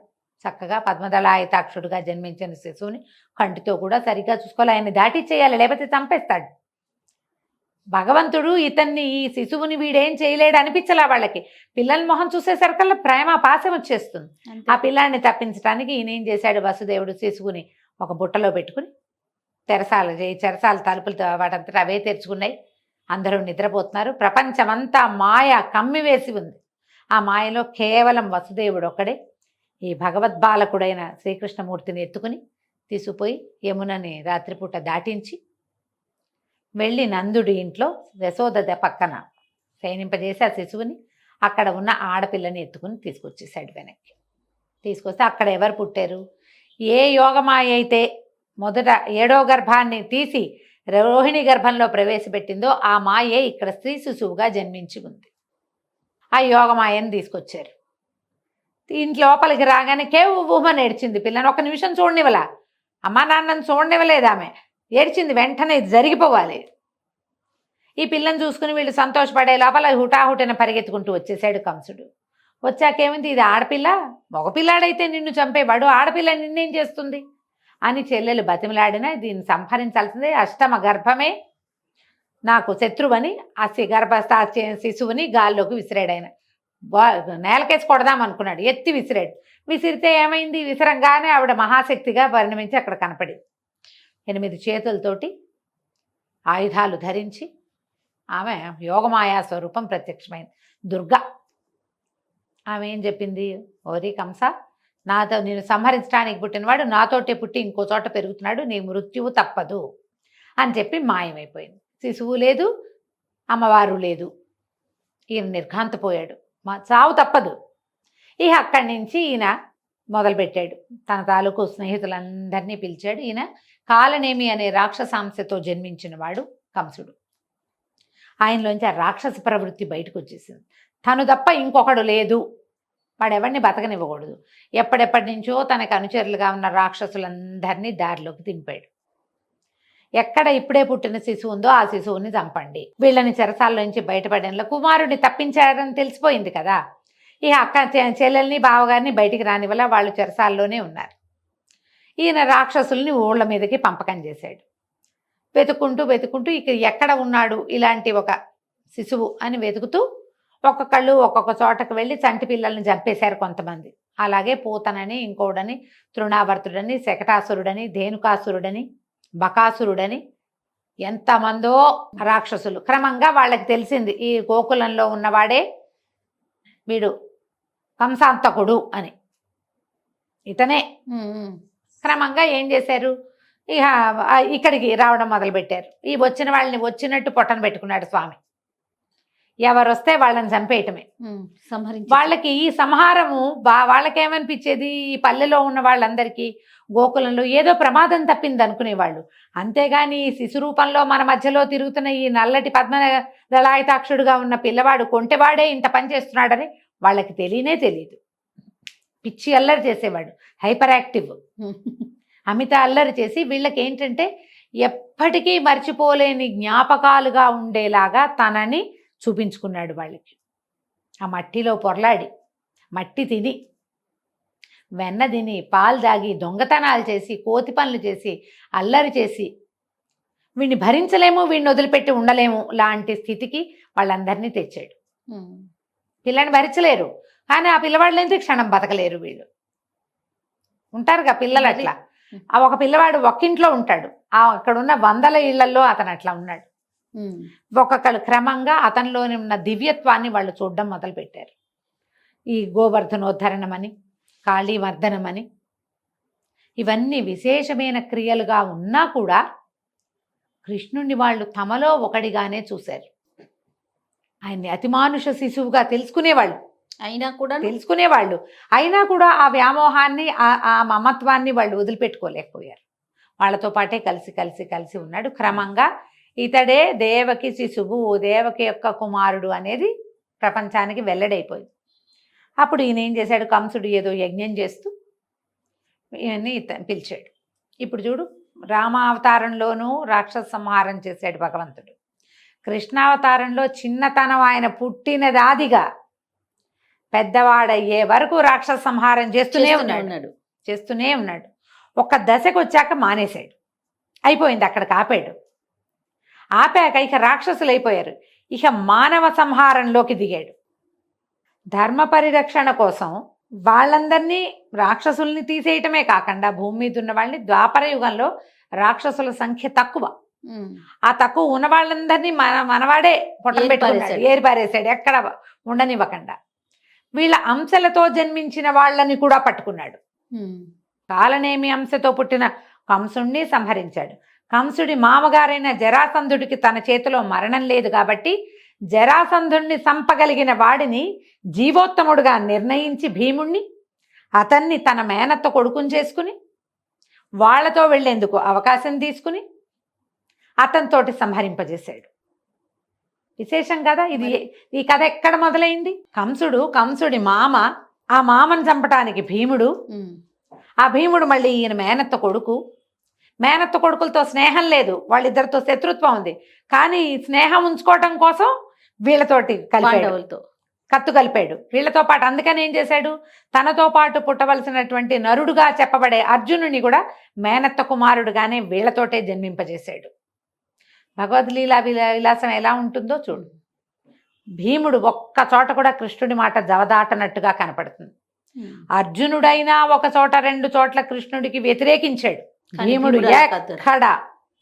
చక్కగా పద్మదళాయతాక్షుడుగా జన్మించిన శిశువుని కంటితో కూడా సరిగ్గా చూసుకోవాలి. ఆయన దాటి చేయాలి, లేకపోతే చంపేస్తాడు. భగవంతుడు ఈ శిశువుని వీడేం చేయలేడు అనిపించలా వాళ్ళకి. పిల్లల మొహం చూసేసరికల్లా ప్రేమ పాశం వచ్చేస్తుంది. ఆ పిల్లాన్ని తప్పించడానికి ఈయన ఏం చేశాడు, వసుదేవుడు శిశువుని ఒక బుట్టలో పెట్టుకుని చెరసాల తలుపులతో వాటంతటా అవే తెరుచుకున్నాయి. అందరూ నిద్రపోతున్నారు. ప్రపంచమంతా మాయ కమ్మివేసి ఉంది. ఆ మాయలో కేవలం వసుదేవుడు ఒక్కడే ఈ భగవద్బాలకుడైన శ్రీకృష్ణమూర్తిని ఎత్తుకుని తీసుకుపోయి యమునని రాత్రిపూట దాటించి వెళ్ళి నందుడి ఇంట్లో యశోద పక్కన శయనింపజేసి ఆ శిశువుని అక్కడ ఉన్న ఆడపిల్లని ఎత్తుకుని తీసుకొచ్చేసాడు వెనక్కి. తీసుకొస్తే అక్కడ ఎవరు పుట్టారు? ఏ యోగమాయ అయితే మొదట 7వ గర్భాన్ని తీసి రోహిణి గర్భంలో ప్రవేశపెట్టిందో ఆ మాయే ఇక్కడ స్త్రీ శిశువుగా జన్మించి ఉంది. ఆ యోగమాయని తీసుకొచ్చారు. ఇంటి లోపలికి రాగానే కేవ్వుమని ఏడ్చింది. పిల్లని ఒక నిమిషం చూడనివ్వలా, అమ్మా నాన్నని చూడనివ్వలేదు. ఆమె ఏడ్చింది. వెంటనే ఇది జరిగిపోవాలి. ఈ పిల్లని చూసుకుని వీళ్ళు సంతోషపడే లోపల హుటాహుటిన పరిగెత్తుకుంటూ వచ్చేసాడు కంసుడు. వచ్చాకేమింది, ఇది ఆడపిల్ల, మగపిల్లాడైతే నిన్ను చంపేవాడు, ఆడపిల్ల నిన్నేం చేస్తుంది అని చెల్లెలు బతిమలాడినా దీన్ని సంహరించాల్సిందే. 8వ గర్భమే నాకు శత్రువని ఆ గర్భస్థ శిశువుని గాల్లోకి విసిరాడు. నేలకేసి కొడదాం అనుకున్నాడు, ఎత్తి విసిరాడు. విసిరితే ఏమైంది, విసిరంగానే ఆవిడ మహాశక్తిగా పరిణమించి అక్కడ కనపడింది. 8 చేతులతోటి ఆయుధాలు ధరించి ఆమె యోగమాయా స్వరూపం ప్రత్యక్షమైంది. దుర్గా. ఆమె ఏం చెప్పింది, ఓరి కంస, నాతో నేను సంహరించడానికి పుట్టినవాడు నాతోటే పుట్టి ఇంకో చోట పెరుగుతున్నాడు, నీ మృత్యువు తప్పదు అని చెప్పి మాయమైపోయింది. శిశువు లేదు, అమ్మవారు లేదు. ఈయన నిర్ఘాంతపోయాడు. మా చావు తప్పదు. ఇక అక్కడి నుంచి ఈయన మొదలుపెట్టాడు. తన తాలూకు స్నేహితులందరినీ పిలిచాడు. ఈయన కాలనేమి అనే రాక్షసాంశతో జన్మించిన వాడు కంసుడు. ఆయనలోంచి ఆ రాక్షస ప్రవృత్తి బయటకు వచ్చేసింది. తను తప్ప ఇంకొకడు లేదు, వాడెవరిని బతకనివ్వకూడదు. ఎప్పటి నుంచో తనకు అనుచరులుగా ఉన్న రాక్షసులందరినీ దారిలోకి దింపాడు. ఎక్కడ ఇప్పుడే పుట్టిన శిశువు ఉందో ఆ శిశువుని చంపండి. వీళ్ళని చెరసాల్లో నుంచి బయటపడిన కుమారుడిని తప్పించారని తెలిసిపోయింది కదా. ఈ అక్క చెల్లెల్ని బావగారిని బయటికి రానివల్ల వాళ్ళు చెరసాల్లోనే ఉన్నారు. ఈయన రాక్షసుల్ని ఊళ్ళ మీదకి పంపకం చేశాడు. వెతుకుంటూ ఇక ఎక్కడ ఉన్నాడు ఇలాంటి ఒక శిశువు అని వెతుకుతూ ఒక్కొక్కళ్ళు ఒక్కొక్క చోటకు వెళ్ళి చంటి పిల్లల్ని చంపేశారు కొంతమంది. అలాగే పూతనని, ఇంకోడని, తృణావర్తుడని, శకటాసురుడని, ధేనుకాసురుడని, బకాసురుడని ఎంతమందో రాక్షసులు. క్రమంగా వాళ్ళకి తెలిసింది ఈ గోకులంలో ఉన్నవాడే వీడు కంసాంతకుడు అని. ఇతనే. క్రమంగా ఏం చేశారు, ఇక ఇక్కడికి రావడం మొదలుపెట్టారు. ఈ వచ్చిన వాళ్ళని వచ్చినట్టు పొట్టన పెట్టుకున్నాడు స్వామి. ఎవరు వస్తే వాళ్ళని చంపేయటమే. వాళ్ళకి ఈ సంహారము వాళ్ళకేమనిపించేది, ఈ పల్లెలో ఉన్న వాళ్ళందరికీ గోకులంలో ఏదో ప్రమాదం తప్పింది అనుకునేవాళ్ళు. అంతేగాని ఈ శిశు రూపంలో మన మధ్యలో తిరుగుతున్న ఈ నల్లటి పద్మదళాయతాక్షుడుగా ఉన్న పిల్లవాడు కొంటెవాడే ఇంత పని చేస్తున్నాడని వాళ్ళకి తెలియదు. పిచ్చి అల్లరి చేసేవాడు, హైపర్ యాక్టివ్, అమిత అల్లరి చేసి వీళ్ళకి ఏంటంటే ఎప్పటికీ మర్చిపోలేని జ్ఞాపకాలుగా ఉండేలాగా తనని చూపించుకున్నాడు వాళ్ళకి. ఆ మట్టిలో పొరలాడి, మట్టి తిని, వెన్న తిని, పాలు దాగి, దొంగతనాలు చేసి, కోతి పనులు చేసి, అల్లరి చేసి, వీడిని భరించలేము, వీడిని వదిలిపెట్టి ఉండలేము లాంటి స్థితికి వాళ్ళందరినీ తెచ్చాడు. పిల్లని భరించలేరు, కానీ ఆ పిల్లవాళ్ళైతే క్షణం బతకలేరు. వీళ్ళు ఉంటారుగా పిల్లలు అట్లా. ఆ ఒక పిల్లవాడు ఒక్కింట్లో ఉంటాడు, అక్కడున్న 100 ఇళ్లలో అతను అట్లా ఉన్నాడు. ఒక్కొక్కరు క్రమంగా అతనిలోని ఉన్న దివ్యత్వాన్ని వాళ్ళు చూడడం మొదలుపెట్టారు. ఈ గోవర్ధనోద్ధరణమని, కాళీవర్ధనమని, ఇవన్నీ విశేషమైన క్రియలుగా ఉన్నా కూడా కృష్ణుణ్ణి వాళ్ళు తమలో ఒకడిగానే చూశారు. ఆయన్ని అతిమానుష శిశువుగా తెలుసుకునేవాళ్ళు. అయినా కూడా ఆ వ్యామోహాన్ని, ఆ మమత్వాన్ని వాళ్ళు వదిలిపెట్టుకోలేకపోయారు. వాళ్ళతో పాటే కలిసి ఉన్నాడు. క్రమంగా ఇతడే దేవకి శిశువు, దేవకి యొక్క కుమారుడు అనేది ప్రపంచానికి వెల్లడైపోయింది. అప్పుడు ఈయన ఏం చేశాడు, కంసుడు ఏదో యజ్ఞం చేస్తూ ఈయన్ని పిలిచాడు. ఇప్పుడు చూడు, రామావతారంలోనూ రాక్షస సంహారం చేశాడు భగవంతుడు. కృష్ణావతారంలో చిన్నతనం ఆయన పుట్టినదాదిగా పెద్దవాడయ్యే వరకు రాక్షస సంహారం చేస్తూనే ఉన్నాడు. ఒక దశకు వచ్చాక మానేశాడు, అయిపోయింది, అక్కడికి ఆపాడు. ఆపాక ఇక రాక్షసులు అయిపోయారు. ఇక మానవ సంహారంలోకి దిగాడు. ధర్మ పరిరక్షణ కోసం వాళ్ళందరినీ, రాక్షసుల్ని తీసేయటమే కాకుండా భూమి మీద ఉన్న వాళ్ళని, ద్వాపర యుగంలో రాక్షసుల సంఖ్య తక్కువ. ఆ తక్కువ ఉన్న వాళ్ళందరినీ మనవాడే పొట్టం పెట్టుకున్నాడు, ఏరిపారేశాడు, ఎక్కడ ఉండనివ్వకుండా. వీళ్ళ అంశలతో జన్మించిన వాళ్ళని కూడా పట్టుకున్నాడు. కాలనేమి అంశతో పుట్టిన కంసుణ్ణి సంహరించాడు. కంసుడి మామగారైన జరాసంధుడికి తన చేతిలో మరణం లేదు కాబట్టి జరాసంధుణ్ణి చంపగలిగిన వాడిని జీవోత్తముడుగా నిర్ణయించి భీముణ్ణి, అతన్ని తన మేనత్త కొడుకుని చేసుకుని వాళ్లతో వెళ్లేందుకు అవకాశం తీసుకుని అతనితోటి సంహరింపజేశాడు. విశేషం కదా ఇది. ఈ కథ ఎక్కడ మొదలైంది? కంసుడి మామ, ఆ మామను చంపటానికి భీముడు, ఆ భీముడు మళ్ళీ ఈయన మేనత్త కొడుకులతో స్నేహం లేదు, వాళ్ళిద్దరితో శత్రుత్వం ఉంది, కానీ స్నేహం ఉంచుకోవటం కోసం వీళ్ళతోటి కత్తు కలిపాడు వీళ్ళతో పాటు. అందుకని ఏం చేశాడు, తనతో పాటు పుట్టవలసినటువంటి నరుడుగా చెప్పబడే అర్జునుని కూడా మేనత్త కుమారుడుగానే వీళ్ళతోటే జన్మింపజేశాడు. భగవద్లీలా విలాసం ఎలా ఉంటుందో చూడు. భీముడు ఒక్క చోట కూడా కృష్ణుడి మాట జవదాటనట్టుగా కనపడుతుంది. అర్జునుడైనా ఒక చోట 2 చోట్ల కృష్ణుడికి వ్యతిరేకించాడు. భీముడు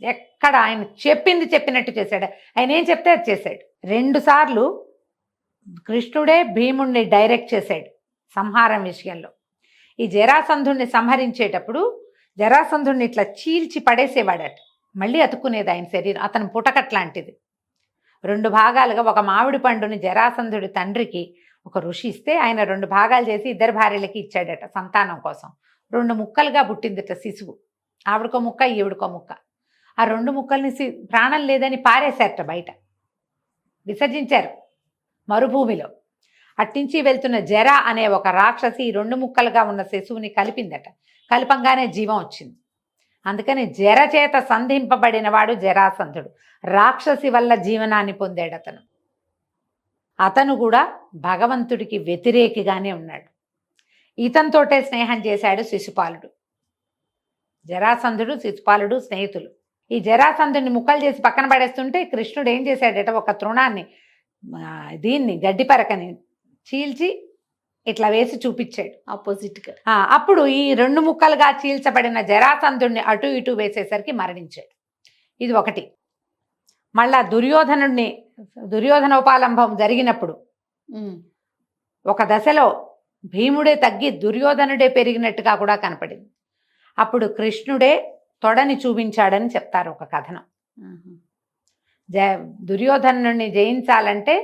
ఎక్కడ ఆయన చెప్పింది చెప్పినట్టు చేశాడు. ఆయన ఏం చెప్తే అది చేశాడు. 2 సార్లు కృష్ణుడే భీముడిని డైరెక్ట్ చేశాడు సంహారం విషయంలో. ఈ జరాసంధుణ్ణి సంహరించేటప్పుడు జరాసంధుణ్ణి ఇట్లా చీల్చి పడేసేవాడట, మళ్ళీ అతుక్కునేది ఆయన శరీరం. అతని పుటకట్లాంటిది 2 భాగాలుగా. ఒక మామిడి పండుని జరాసంధుడి తండ్రికి ఒక ఋషి ఇస్తే ఆయన 2 భాగాలు చేసి 2 భార్యలకి ఇచ్చాడట సంతానం కోసం. 2 ముక్కలుగా పుట్టిందిట శిశువు. ఆవిడకో ముక్క, ఈవిడకో ముక్క. ఆ 2 ముక్కల్ని ప్రాణం లేదని పారేశారట, బయట విసర్జించారు మరుభూమిలో. అట్టించి వెళ్తున్న జర అనే ఒక రాక్షసి 2 ముక్కలుగా ఉన్న శిశువుని కలిపిందట. కలపంగానే జీవం వచ్చింది. అందుకని జర చేత సంధింపబడిన వాడు జరాసంధుడు. రాక్షసి వల్ల జీవనాన్ని పొందాడు అతను. అతను కూడా భగవంతుడికి వ్యతిరేకిగానే ఉన్నాడు. ఇతనితోటే స్నేహం చేశాడు శిశుపాలుడు. జరాసంధుడు శిశుపాలుడు స్నేహితులు. ఈ జరాసంధుడిని ముక్కలు చేసి పక్కన పడేస్తుంటే కృష్ణుడు ఏం చేశాడట, ఒక తృణాన్ని దీన్ని గడ్డిపరకని చీల్చి ఇట్లా వేసి చూపించాడు ఆపోజిట్గా. అప్పుడు ఈ 2 ముక్కలుగా చీల్చబడిన జరాసంధుడిని అటు ఇటు వేసేసరికి మరణించాడు. ఇది ఒకటి. మళ్ళా దుర్యోధనోపాలంభం జరిగినప్పుడు ఒక దశలో భీముడే తగ్గి దుర్యోధనుడే పెరిగినట్టుగా కూడా కనపడింది. అప్పుడు కృష్ణుడే తొడని చూపించాడని చెప్తారు ఒక కథనం. దుర్యోధనుడిని జయించాలంటే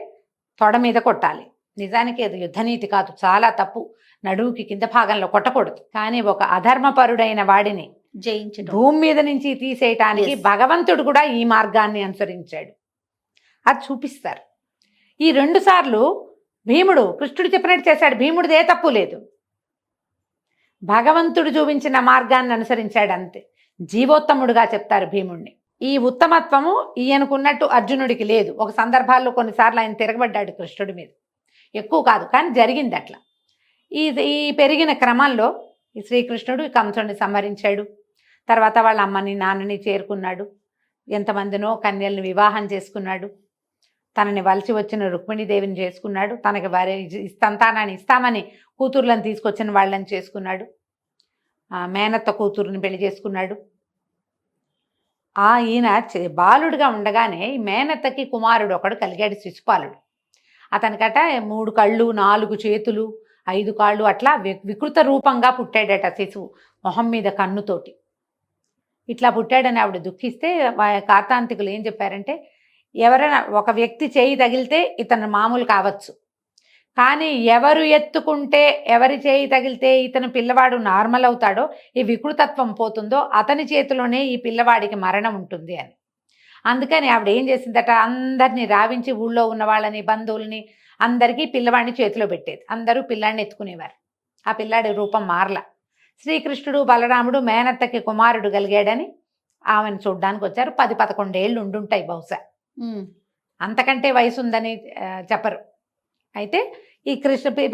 తొడ మీద కొట్టాలి. నిజానికి అది యుద్ధనీతి కాదు, చాలా తప్పు. నడువుకి కింద భాగంలో కొట్టకూడదు. కానీ ఒక అధర్మపరుడైన వాడిని జయించడం, భూమి మీద నుంచి తీసేయటానికి భగవంతుడు కూడా ఈ మార్గాన్ని అనుసరించాడు. అది చూపిస్తారు. ఈ 2 సార్లు భీముడు కృష్ణుడు చెప్పినట్టు చేశాడు. భీముడిదే తప్పు లేదు, భగవంతుడు చూపించిన మార్గాన్ని అనుసరించాడు అంతే. జీవోత్తముడుగా చెప్తారు భీముడిని. ఈ ఉత్తమత్వము ఈయనకున్నట్టు అర్జునుడికి లేదు. ఒక సందర్భాల్లో కొన్నిసార్లు ఆయన తిరగబడ్డాడు కృష్ణుడి మీద, ఎక్కువ కాదు కానీ జరిగింది అట్లా. ఈ పెరిగిన క్రమంలో ఈ శ్రీకృష్ణుడు కంసుడిని సంహరించాడు. తర్వాత వాళ్ళ అమ్మని నాన్నని చేరుకున్నాడు. ఎంతమందినో కన్యల్ని వివాహం చేసుకున్నాడు. తనని వలసి వచ్చిన రుక్మిణీదేవిని చేసుకున్నాడు. తనకి వారి సంతానాన్ని ఇస్తామని కూతుర్లను తీసుకొచ్చిన వాళ్ళని చేసుకున్నాడు. మేనత్త కూతురుని పెళ్లి చేసుకున్నాడు. ఈయన బాలుడిగా ఉండగానే ఈ మేనత్తకి కుమారుడు ఒకడు కలిగాడు, శిశుపాలుడు. అతనికట 3 కళ్ళు 4 చేతులు 5 కాళ్ళు అట్లా వికృత రూపంగా పుట్టాడట శిశువు, మొహం మీద కన్నుతోటి. ఇట్లా పుట్టాడని ఆవిడ దుఃఖిస్తే కార్తాంతికులు ఏం చెప్పారంటే, ఎవరైనా ఒక వ్యక్తి చేయి తగిలితే ఇతను మామూలు కావచ్చు, కానీ ఎవరు ఎత్తుకుంటే ఎవరి చేయి తగిలితే ఇతను పిల్లవాడు నార్మల్ అవుతాడో, ఈ వికృతత్వం పోతుందో అతని చేతిలోనే ఈ పిల్లవాడికి మరణం ఉంటుంది అని. అందుకని ఆవిడ ఏం చేసిందట, అందరినీ రావించి ఊళ్ళో ఉన్న వాళ్ళని బంధువుల్ని అందరికీ పిల్లవాడిని చేతిలో పెట్టేది. అందరూ పిల్లాడిని ఎత్తుకునేవారు. ఆ పిల్లాడి రూపం మారల. శ్రీకృష్ణుడు బలరాముడు మేనత్తకి కుమారుడు కలిగాడని ఆమెను చూడ్డానికి వచ్చారు. 10-11 ఏళ్ళు ఉండుంటాయి బహుశా, అంతకంటే వయసు ఉందని చెప్పరు. అయితే ఈ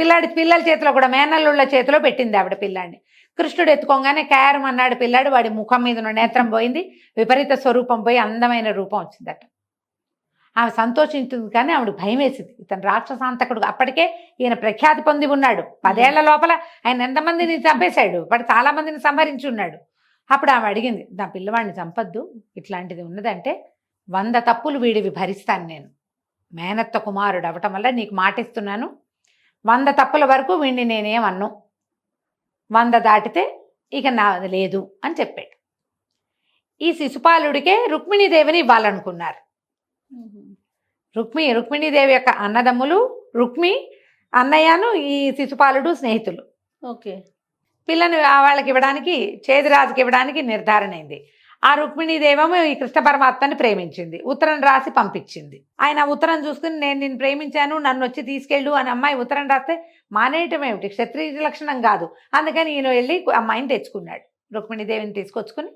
పిల్లల చేతిలో కూడా మేనల్లుళ్ళ చేతిలో పెట్టింది ఆవిడ పిల్లాడిని. కృష్ణుడు ఎత్తుకోగానే క్యారం అన్నాడు పిల్లాడు. వాడి ముఖం మీద ఉన్న నేత్రం పోయింది, విపరీత స్వరూపం పోయి అందమైన రూపం వచ్చిందట. ఆమె సంతోషించింది, కానీ ఆవిడ భయం వేసింది. ఇతను రాక్షసాంతకుడు. అప్పటికే ఈయన ప్రఖ్యాతి పొంది ఉన్నాడు. 10 ఏళ్ల లోపల ఆయన ఎంతమందిని చంపేశాడు, వాడు చాలా మందిని సంహరించి ఉన్నాడు. అప్పుడు ఆమె అడిగింది, నా పిల్లవాడిని చంపద్దు, ఇట్లాంటిది ఉన్నదంటే 100 తప్పులు వీడివి భరిస్తాను నేను. మేనత్త కుమారుడు అవటం వల్ల నీకు మాటిస్తున్నాను, 100 తప్పుల వరకు వీడిని నేనేమన్ను, 100 దాటితే ఇక నాది లేదు అని చెప్పాడు. ఈ శిశుపాలుడికే రుక్మిణీదేవిని ఇవ్వాలనుకున్నారు. రుక్మిణీదేవి యొక్క అన్నదమ్ములు రుక్మి, అన్నయ్యను ఈ శిశుపాలుడు స్నేహితులు. ఓకే. పిల్లని వాళ్ళకి ఇవ్వడానికి, చేదిరాజుకి ఇవ్వడానికి నిర్ధారణ అయింది. ఆ రుక్మిణీదేవేమో ఈ కృష్ణ పరమాత్మని ప్రేమించింది. ఉత్తరం రాసి పంపించింది. ఆయన ఉత్తరం చూసుకుని నేను నిన్ను ప్రేమించాను, నన్ను వచ్చి తీసుకెళ్ళు అని అమ్మాయి ఉత్తరం రాస్తే మానేయటం ఏమిటి, క్షత్రియ లక్షణం కాదు. అందుకని ఈయన వెళ్ళి అమ్మాయిని తెచ్చుకున్నాడు. రుక్మిణీదేవిని తీసుకొచ్చుకుని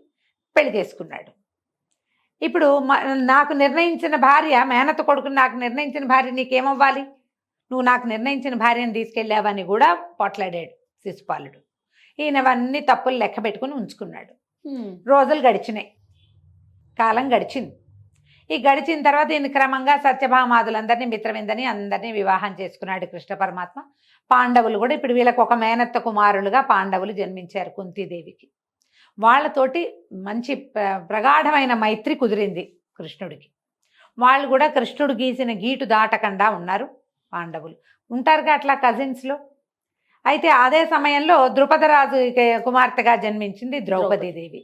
పెళ్లి చేసుకున్నాడు. ఇప్పుడు నాకు నిర్ణయించిన భార్య, మేనత్త కొడుకుని నాకు నిర్ణయించిన భార్య నీకేమవ్వాలి, నువ్వు నాకు నిర్ణయించిన భార్యను తీసుకెళ్ళావని కూడా పోట్లాడాడు శిశుపాలుడు. ఈయనవన్నీ తప్పులు లెక్క పెట్టుకుని ఉంచుకున్నాడు. రోజులు గడిచినాయి, కాలం గడిచింది. ఈ గడిచిన తర్వాత ఈయన క్రమంగా సత్యభామాదులందరినీ మిత్రవిందని అందరినీ వివాహం చేసుకున్నాడు కృష్ణ పరమాత్మ. పాండవులు కూడా ఇప్పుడు వీళ్ళకి ఒక మేనత్త కుమారులుగా పాండవులు జన్మించారు కుంతీదేవికి. వాళ్ళతోటి మంచి ప్రగాఢమైన మైత్రి కుదిరింది కృష్ణుడికి. వాళ్ళు కూడా కృష్ణుడు గీసిన గీటు దాటకుండా ఉన్నారు. పాండవులు ఉంటారుగా అట్లా కజిన్స్లో. అయితే అదే సమయంలో ద్రుపదరాజు కుమార్తెగా జన్మించింది ద్రౌపదీదేవి.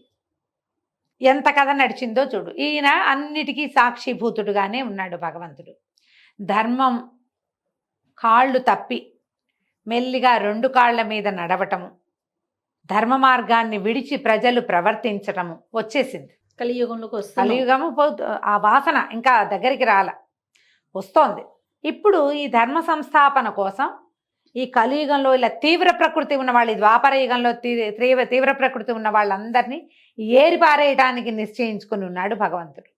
ఎంత కథ నడిచిందో చూడు. ఈయన అన్నిటికీ సాక్షిభూతుడుగానే ఉన్నాడు భగవంతుడు. ధర్మం కాళ్ళు తప్పి మెల్లిగా 2 కాళ్ల మీద నడవటము, ధర్మ మార్గాన్ని విడిచి ప్రజలు ప్రవర్తించటము వచ్చేసింది. కలియుగంలోకి వస్తుంది. కలియుగము ఆ వాసన ఇంకా దగ్గరికి వస్తోంది. ఇప్పుడు ఈ ధర్మ సంస్థాపన కోసం ఈ కలియుగంలో ఇలా తీవ్ర ప్రకృతి ఉన్న వాళ్ళు, ఈ ద్వాపర యుగంలో తీవ్ర ప్రకృతి ఉన్న వాళ్ళందరినీ ఏరిపారేయటానికి నిశ్చయించుకుని ఉన్నాడు భగవంతుడు.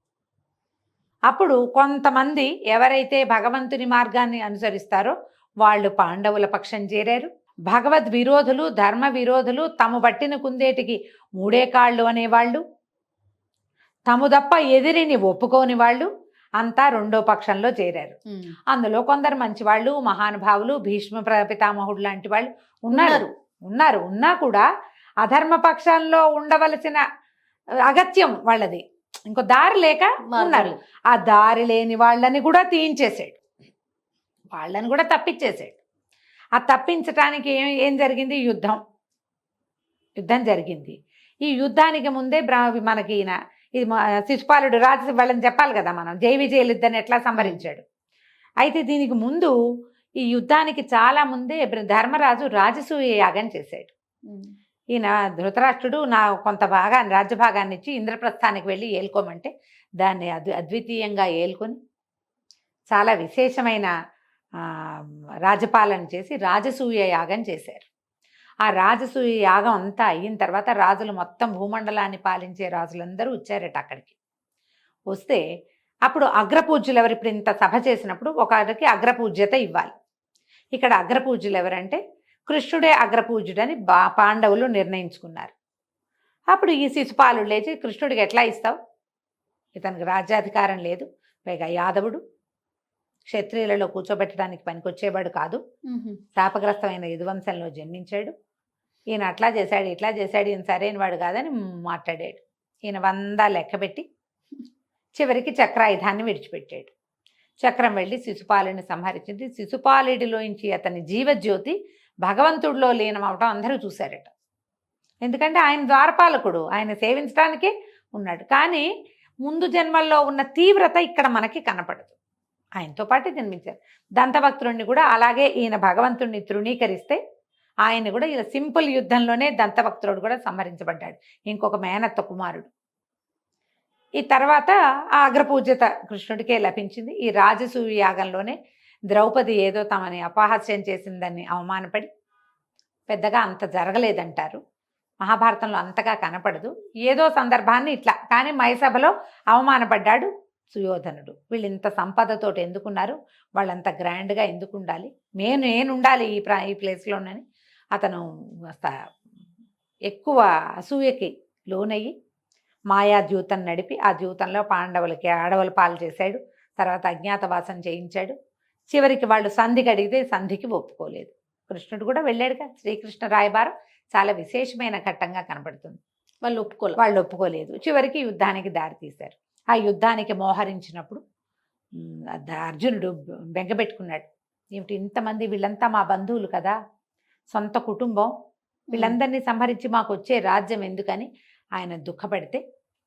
అప్పుడు కొంతమంది ఎవరైతే భగవంతుని మార్గాన్ని అనుసరిస్తారో వాళ్ళు పాండవుల పక్షం చేరారు. భగవద్ విరోధులు, ధర్మ విరోధులు, తమ పట్టిన కుందేటికి మూడే కాళ్ళు అనేవాళ్ళు, తము తప్ప ఎదిరిని ఒప్పుకోని వాళ్ళు అంతా రెండో పక్షంలో చేరారు. అందులో కొందరు మంచివాళ్ళు, మహానుభావులు, భీష్మ పితామహుడు లాంటి వాళ్ళు ఉన్నారు. ఉన్నా కూడా అధర్మ పక్షంలో ఉండవలసిన అగత్యం వాళ్ళది, ఇంకో దారి లేక ఉన్నారు. ఆ దారి లేని వాళ్ళని కూడా తీయించేసాడు, వాళ్ళని కూడా తప్పించేసాడు. ఆ తప్పించటానికి ఏం జరిగింది? యుద్ధం జరిగింది. ఈ యుద్ధానికి ముందే మనకి ఇది శిశుపాలుడు రాజు వాళ్ళని చెప్పాలి కదా, మనం జై విజయులు ఇద్దరిని ఎట్లా సంహరించాడు. అయితే దీనికి ముందు ఈ యుద్ధానికి చాలా ముందే ధర్మరాజు రాజసూయ యాగం చేశాడు. ఈయన ధృతరాష్ట్రుడు కొంత భాగాన్ని, రాజ్యభాగాన్ని ఇచ్చి ఇంద్రప్రస్థానికి వెళ్ళి ఏలుకోమంటే దాన్ని అద్వితీయంగా ఏలుకొని చాలా విశేషమైన రాజపాలన చేసి రాజసూయ యాగం చేశారు. ఆ రాజసూయ యాగం అంతా అయిన తర్వాత రాజులు మొత్తం భూమండలాన్ని పాలించే రాజులందరూ వచ్చారట అక్కడికి. వస్తే అప్పుడు అగ్రపూజ్యులు ఎవరు? ఇప్పుడు ఇంత సభ చేసినప్పుడు ఒకరికి అగ్రపూజ్యత ఇవ్వాలి. ఇక్కడ అగ్రపూజ్యులు ఎవరంటే కృష్ణుడే అగ్రపూజ్యుడని పాండవులు నిర్ణయించుకున్నారు. అప్పుడు ఈ శిశుపాలుడు లేచి, కృష్ణుడికి ఎట్లా ఇస్తావు, ఇతనికి రాజ్యాధికారం లేదు, పైగా యాదవుడు, క్షత్రియులలో కూర్చోబెట్టడానికి పనికొచ్చేవాడు కాదు, శాపగ్రస్తమైన యదువంశంలో జన్మించాడు, ఈయన అట్లా చేశాడు ఇట్లా చేశాడు, ఈయన సరైన వాడు కాదని మాట్లాడాడు. ఈయన 100 లెక్కబెట్టి చివరికి చక్రాయుధాన్ని విడిచిపెట్టాడు. చక్రం వెళ్ళి శిశుపాలుని సంహరించింది. శిశుపాలుడిలోంచి అతని జీవజ్యోతి భగవంతుడిలో లీనమవటం అందరూ చూశారట. ఎందుకంటే ఆయన ద్వారపాలకుడు, ఆయన సేవించడానికే ఉన్నాడు. కానీ ముందు జన్మల్లో ఉన్న తీవ్రత ఇక్కడ మనకి కనపడదు. ఆయనతో పాటు జన్మించారు. దంతభక్తుడిని కూడా అలాగే ఈయన భగవంతుడిని తృణీకరిస్తే ఆయన కూడా ఇలా సింపుల్ యుద్ధంలోనే దంతభక్తుడు కూడా సంహరించబడ్డాడు, ఇంకొక మేనత్త కుమారుడు. ఈ తర్వాత ఆ అగ్రపూజ్యత కృష్ణుడికే లభించింది. ఈ రాజసూయ యాగంలోనే ద్రౌపది ఏదో తమని అపహాస్యం చేసిందని అవమానపడి, పెద్దగా అంత జరగలేదంటారు, మహాభారతంలో అంతగా కనపడదు, ఏదో సందర్భాన్ని ఇట్లా, కానీ మయసభలో అవమానపడ్డాడు సుయోధనుడు. వీళ్ళు ఇంత సంపదతోటి ఎందుకున్నారు, వాళ్ళంత గ్రాండ్గా ఎందుకు ఉండాలి, నేను ఉండాలి ఈ ప్లేస్లోనని అతను ఎక్కువ అసూయకి లోనయ్యి మాయాద్యూతం నడిపి ఆ ద్యూతంలో పాండవులకి ఆడవల పాలు చేశాడు. తర్వాత అజ్ఞాతవాసం చేయించాడు. చివరికి వాళ్ళు సంధికి అడిగితే సంధికి ఒప్పుకోలేదు. కృష్ణుడు కూడా వెళ్ళాడుగా. శ్రీకృష్ణ రాయబారం చాలా విశేషమైన ఘట్టంగా కనబడుతుంది. వాళ్ళు ఒప్పుకోలేదు. చివరికి యుద్ధానికి దారి తీశారు. ఆ యుద్ధానికి మోహరించినప్పుడు అర్జునుడు బెంగపెట్టుకున్నాడు. ఏమిటి ఇంతమంది, వీళ్ళంతా మా బంధువులు కదా, సొంత కుటుంబం, వీళ్ళందరినీ సంహరించి మాకు వచ్చే రాజ్యం ఎందుకని ఆయన దుఃఖపడితే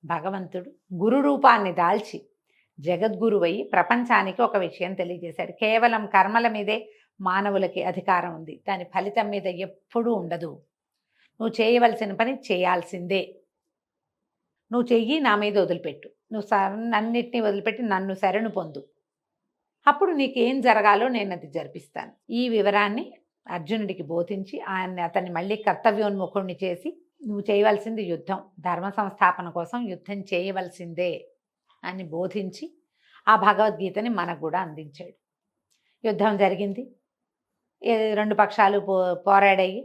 భగవంతుడు గురు రూపాన్ని దాల్చి జగద్గురువయ్యి ప్రపంచానికి ఒక విషయం తెలియజేశాడు. కేవలం కర్మల మీదే మానవులకి అధికారం ఉంది, దాని ఫలితం మీద ఎప్పుడూ ఉండదు. నువ్వు చేయవలసిన పని చేయాల్సిందే, నువ్వు చెయ్యి, నా మీద వదిలిపెట్టు, నువ్వు అన్నిటినీ వదిలిపెట్టి నన్ను శరణు పొందు, అప్పుడు నీకేం జరగాలో నేను అది జరిపిస్తాను. ఈ వివరాన్ని అర్జునుడికి బోధించి అతన్ని మళ్ళీ కర్తవ్యోన్ముఖుణ్ణి చేసి, నువ్వు చేయవలసింది యుద్ధం, ధర్మ సంస్థాపన కోసం యుద్ధం చేయవలసిందే అని బోధించి ఆ భగవద్గీతని మనకు కూడా అందించాడు. యుద్ధం జరిగింది, 2 పక్షాలు పోరాడాయి,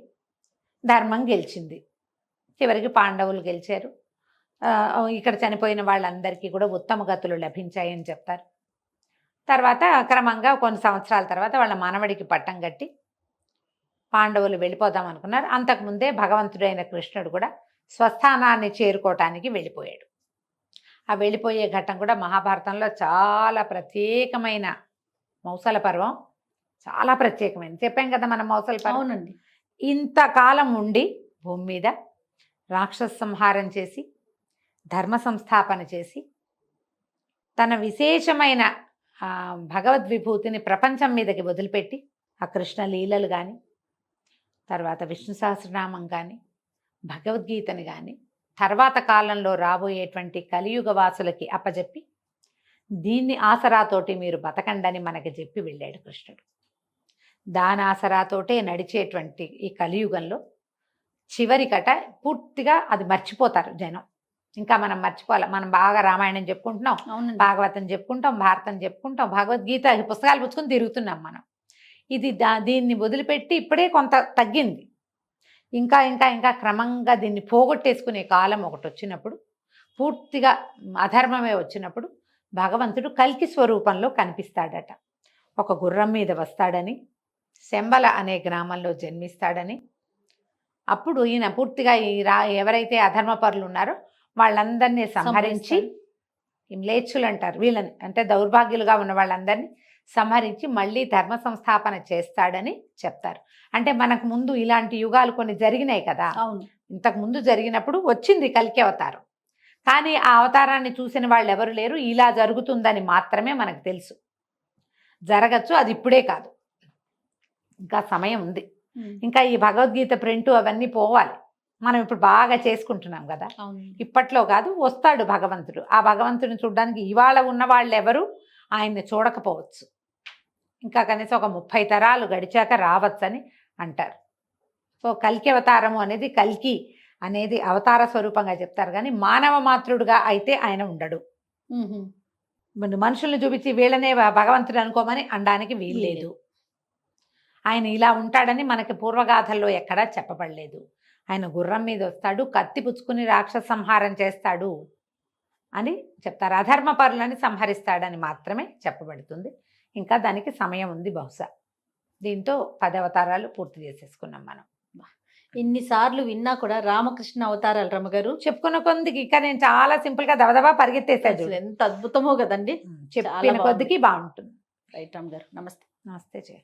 ధర్మం గెలిచింది. చివరికి పాండవులు గెలిచారు. ఇక్కడ చనిపోయిన వాళ్ళందరికీ కూడా ఉత్తమ గతులు లభించాయని చెప్తారు. తర్వాత క్రమంగా కొన్ని సంవత్సరాల తర్వాత వాళ్ళ మనవడికి పట్టం కట్టి పాండవులు వెళ్ళిపోదాం అనుకున్నారు. అంతకుముందే భగవంతుడైన కృష్ణుడు కూడా స్వస్థానాన్ని చేరుకోవటానికి వెళ్ళిపోయాడు. ఆ వెళ్ళిపోయే ఘట్టం కూడా మహాభారతంలో చాలా ప్రత్యేకమైన, మౌసల పర్వం చాలా ప్రత్యేకమైన, చెప్పాం కదా మనం మౌసల పర్వం. అవునండి. ఇంతకాలం ఉండి భూమి మీద రాక్షస సంహారం చేసి ధర్మ సంస్థాపన చేసి తన విశేషమైన భగవద్విభూతిని ప్రపంచం మీదకి వదిలిపెట్టి ఆ కృష్ణ లీలలు కానీ, తర్వాత విష్ణు సహస్రనామం కానీ, భగవద్గీతని కానీ తర్వాత కాలంలో రాబోయేటువంటి కలియుగ వాసులకి అప్పచెప్పి దీన్ని ఆసరాతోటి మీరు బతకండని మనకి చెప్పి వెళ్ళాడు కృష్ణుడు. దాని ఆసరాతోటే నడిచేటువంటి ఈ కలియుగంలో చివరికట పూర్తిగా అది మర్చిపోతారు జనం. ఇంకా మనం మర్చిపోవాలి. మనం బాగా రామాయణం చెప్పుకుంటున్నాం, అవునండి. భాగవతం చెప్పుకుంటాం, భారతం చెప్పుకుంటాం, భగవద్గీత ఈ పుస్తకాలు పుచ్చుకొని తిరుగుతున్నాం మనం. ఇది దీన్ని వదిలిపెట్టి ఇప్పుడే కొంత తగ్గింది. ఇంకా ఇంకా ఇంకా క్రమంగా దీన్ని పోగొట్టేసుకునే కాలం ఒకటి వచ్చినప్పుడు, పూర్తిగా అధర్మమే వచ్చినప్పుడు భగవంతుడు కల్కి స్వరూపంలో కనిపిస్తాడట. ఒక గుర్రం మీద వస్తాడని, శంబల అనే గ్రామంలో జన్మిస్తాడని, అప్పుడు ఈయన పూర్తిగా ఎవరైతే అధర్మపరులు ఉన్నారో వాళ్ళందరినీ సంహరించి, మ్లేచ్చులు అంటారు వీళ్ళని, అంటే దౌర్భాగ్యులుగా ఉన్న వాళ్ళందరినీ సంహరించి మళ్ళీ ధర్మ సంస్థాపన చేస్తాడని చెప్తారు. అంటే మనకు ముందు ఇలాంటి యుగాలు కొన్ని జరిగినాయి కదా, అవును. ఇంతకు ముందు జరిగినప్పుడు వచ్చింది కల్కి అవతారం. కానీ ఆ అవతారాన్ని చూసిన వాళ్ళు ఎవరు లేరు. ఇలా జరుగుతుందని మాత్రమే మనకు తెలుసు. జరగచ్చు, అది ఇప్పుడే కాదు, ఇంకా సమయం ఉంది. ఇంకా ఈ భగవద్గీత ప్రింట్ అవన్నీ పోవాలి. మనం ఇప్పుడు బాగా చేసుకుంటున్నాం కదా, అవును. ఇప్పట్లో కాదు, వస్తాడు భగవంతుడు. ఆ భగవంతుడిని చూడడానికి ఇవాళ ఉన్న వాళ్ళు ఎవరు ఆయన్ని చూడకపోవచ్చు. ఇంకా కనీసం ఒక 30 తరాలు గడిచాక రావచ్చని అంటారు. సో కల్కి అవతారము అనేది, కల్కి అనేది అవతార స్వరూపంగా చెప్తారు, కానీ మానవ మాతృడుగా అయితే ఆయన ఉండడు. మనుషుల్ని చూపించి వీళ్ళనే భగవంతుడు అనుకోమని అనడానికి వీల్లేదు. ఆయన ఇలా ఉంటాడని మనకి పూర్వగాథల్లో ఎక్కడా చెప్పబడలేదు. ఆయన గుర్రం మీద వస్తాడు, కత్తి పుచ్చుకుని రాక్షస సంహారం చేస్తాడు అని చెప్తారు. అధర్మపరులని సంహరిస్తాడని మాత్రమే చెప్పబడుతుంది. ఇంకా దానికి సమయం ఉంది బహుశా. దీంతో 10 అవతారాలు పూర్తి చేసేసుకున్నాం మనం. ఇన్నిసార్లు విన్నా కూడా రామకృష్ణ అవతారాలు రమ్మగారు చెప్పుకున్న కొద్దికి ఇంకా నేను చాలా సింపుల్ గా దబదబా పరిగెత్తేసాడు. అసలు ఎంత అద్భుతమో కదండి. చెప్పిన కొద్దికి బాగుంటుంది. రైట్ రామ్ గారు, నమస్తే. నమస్తే.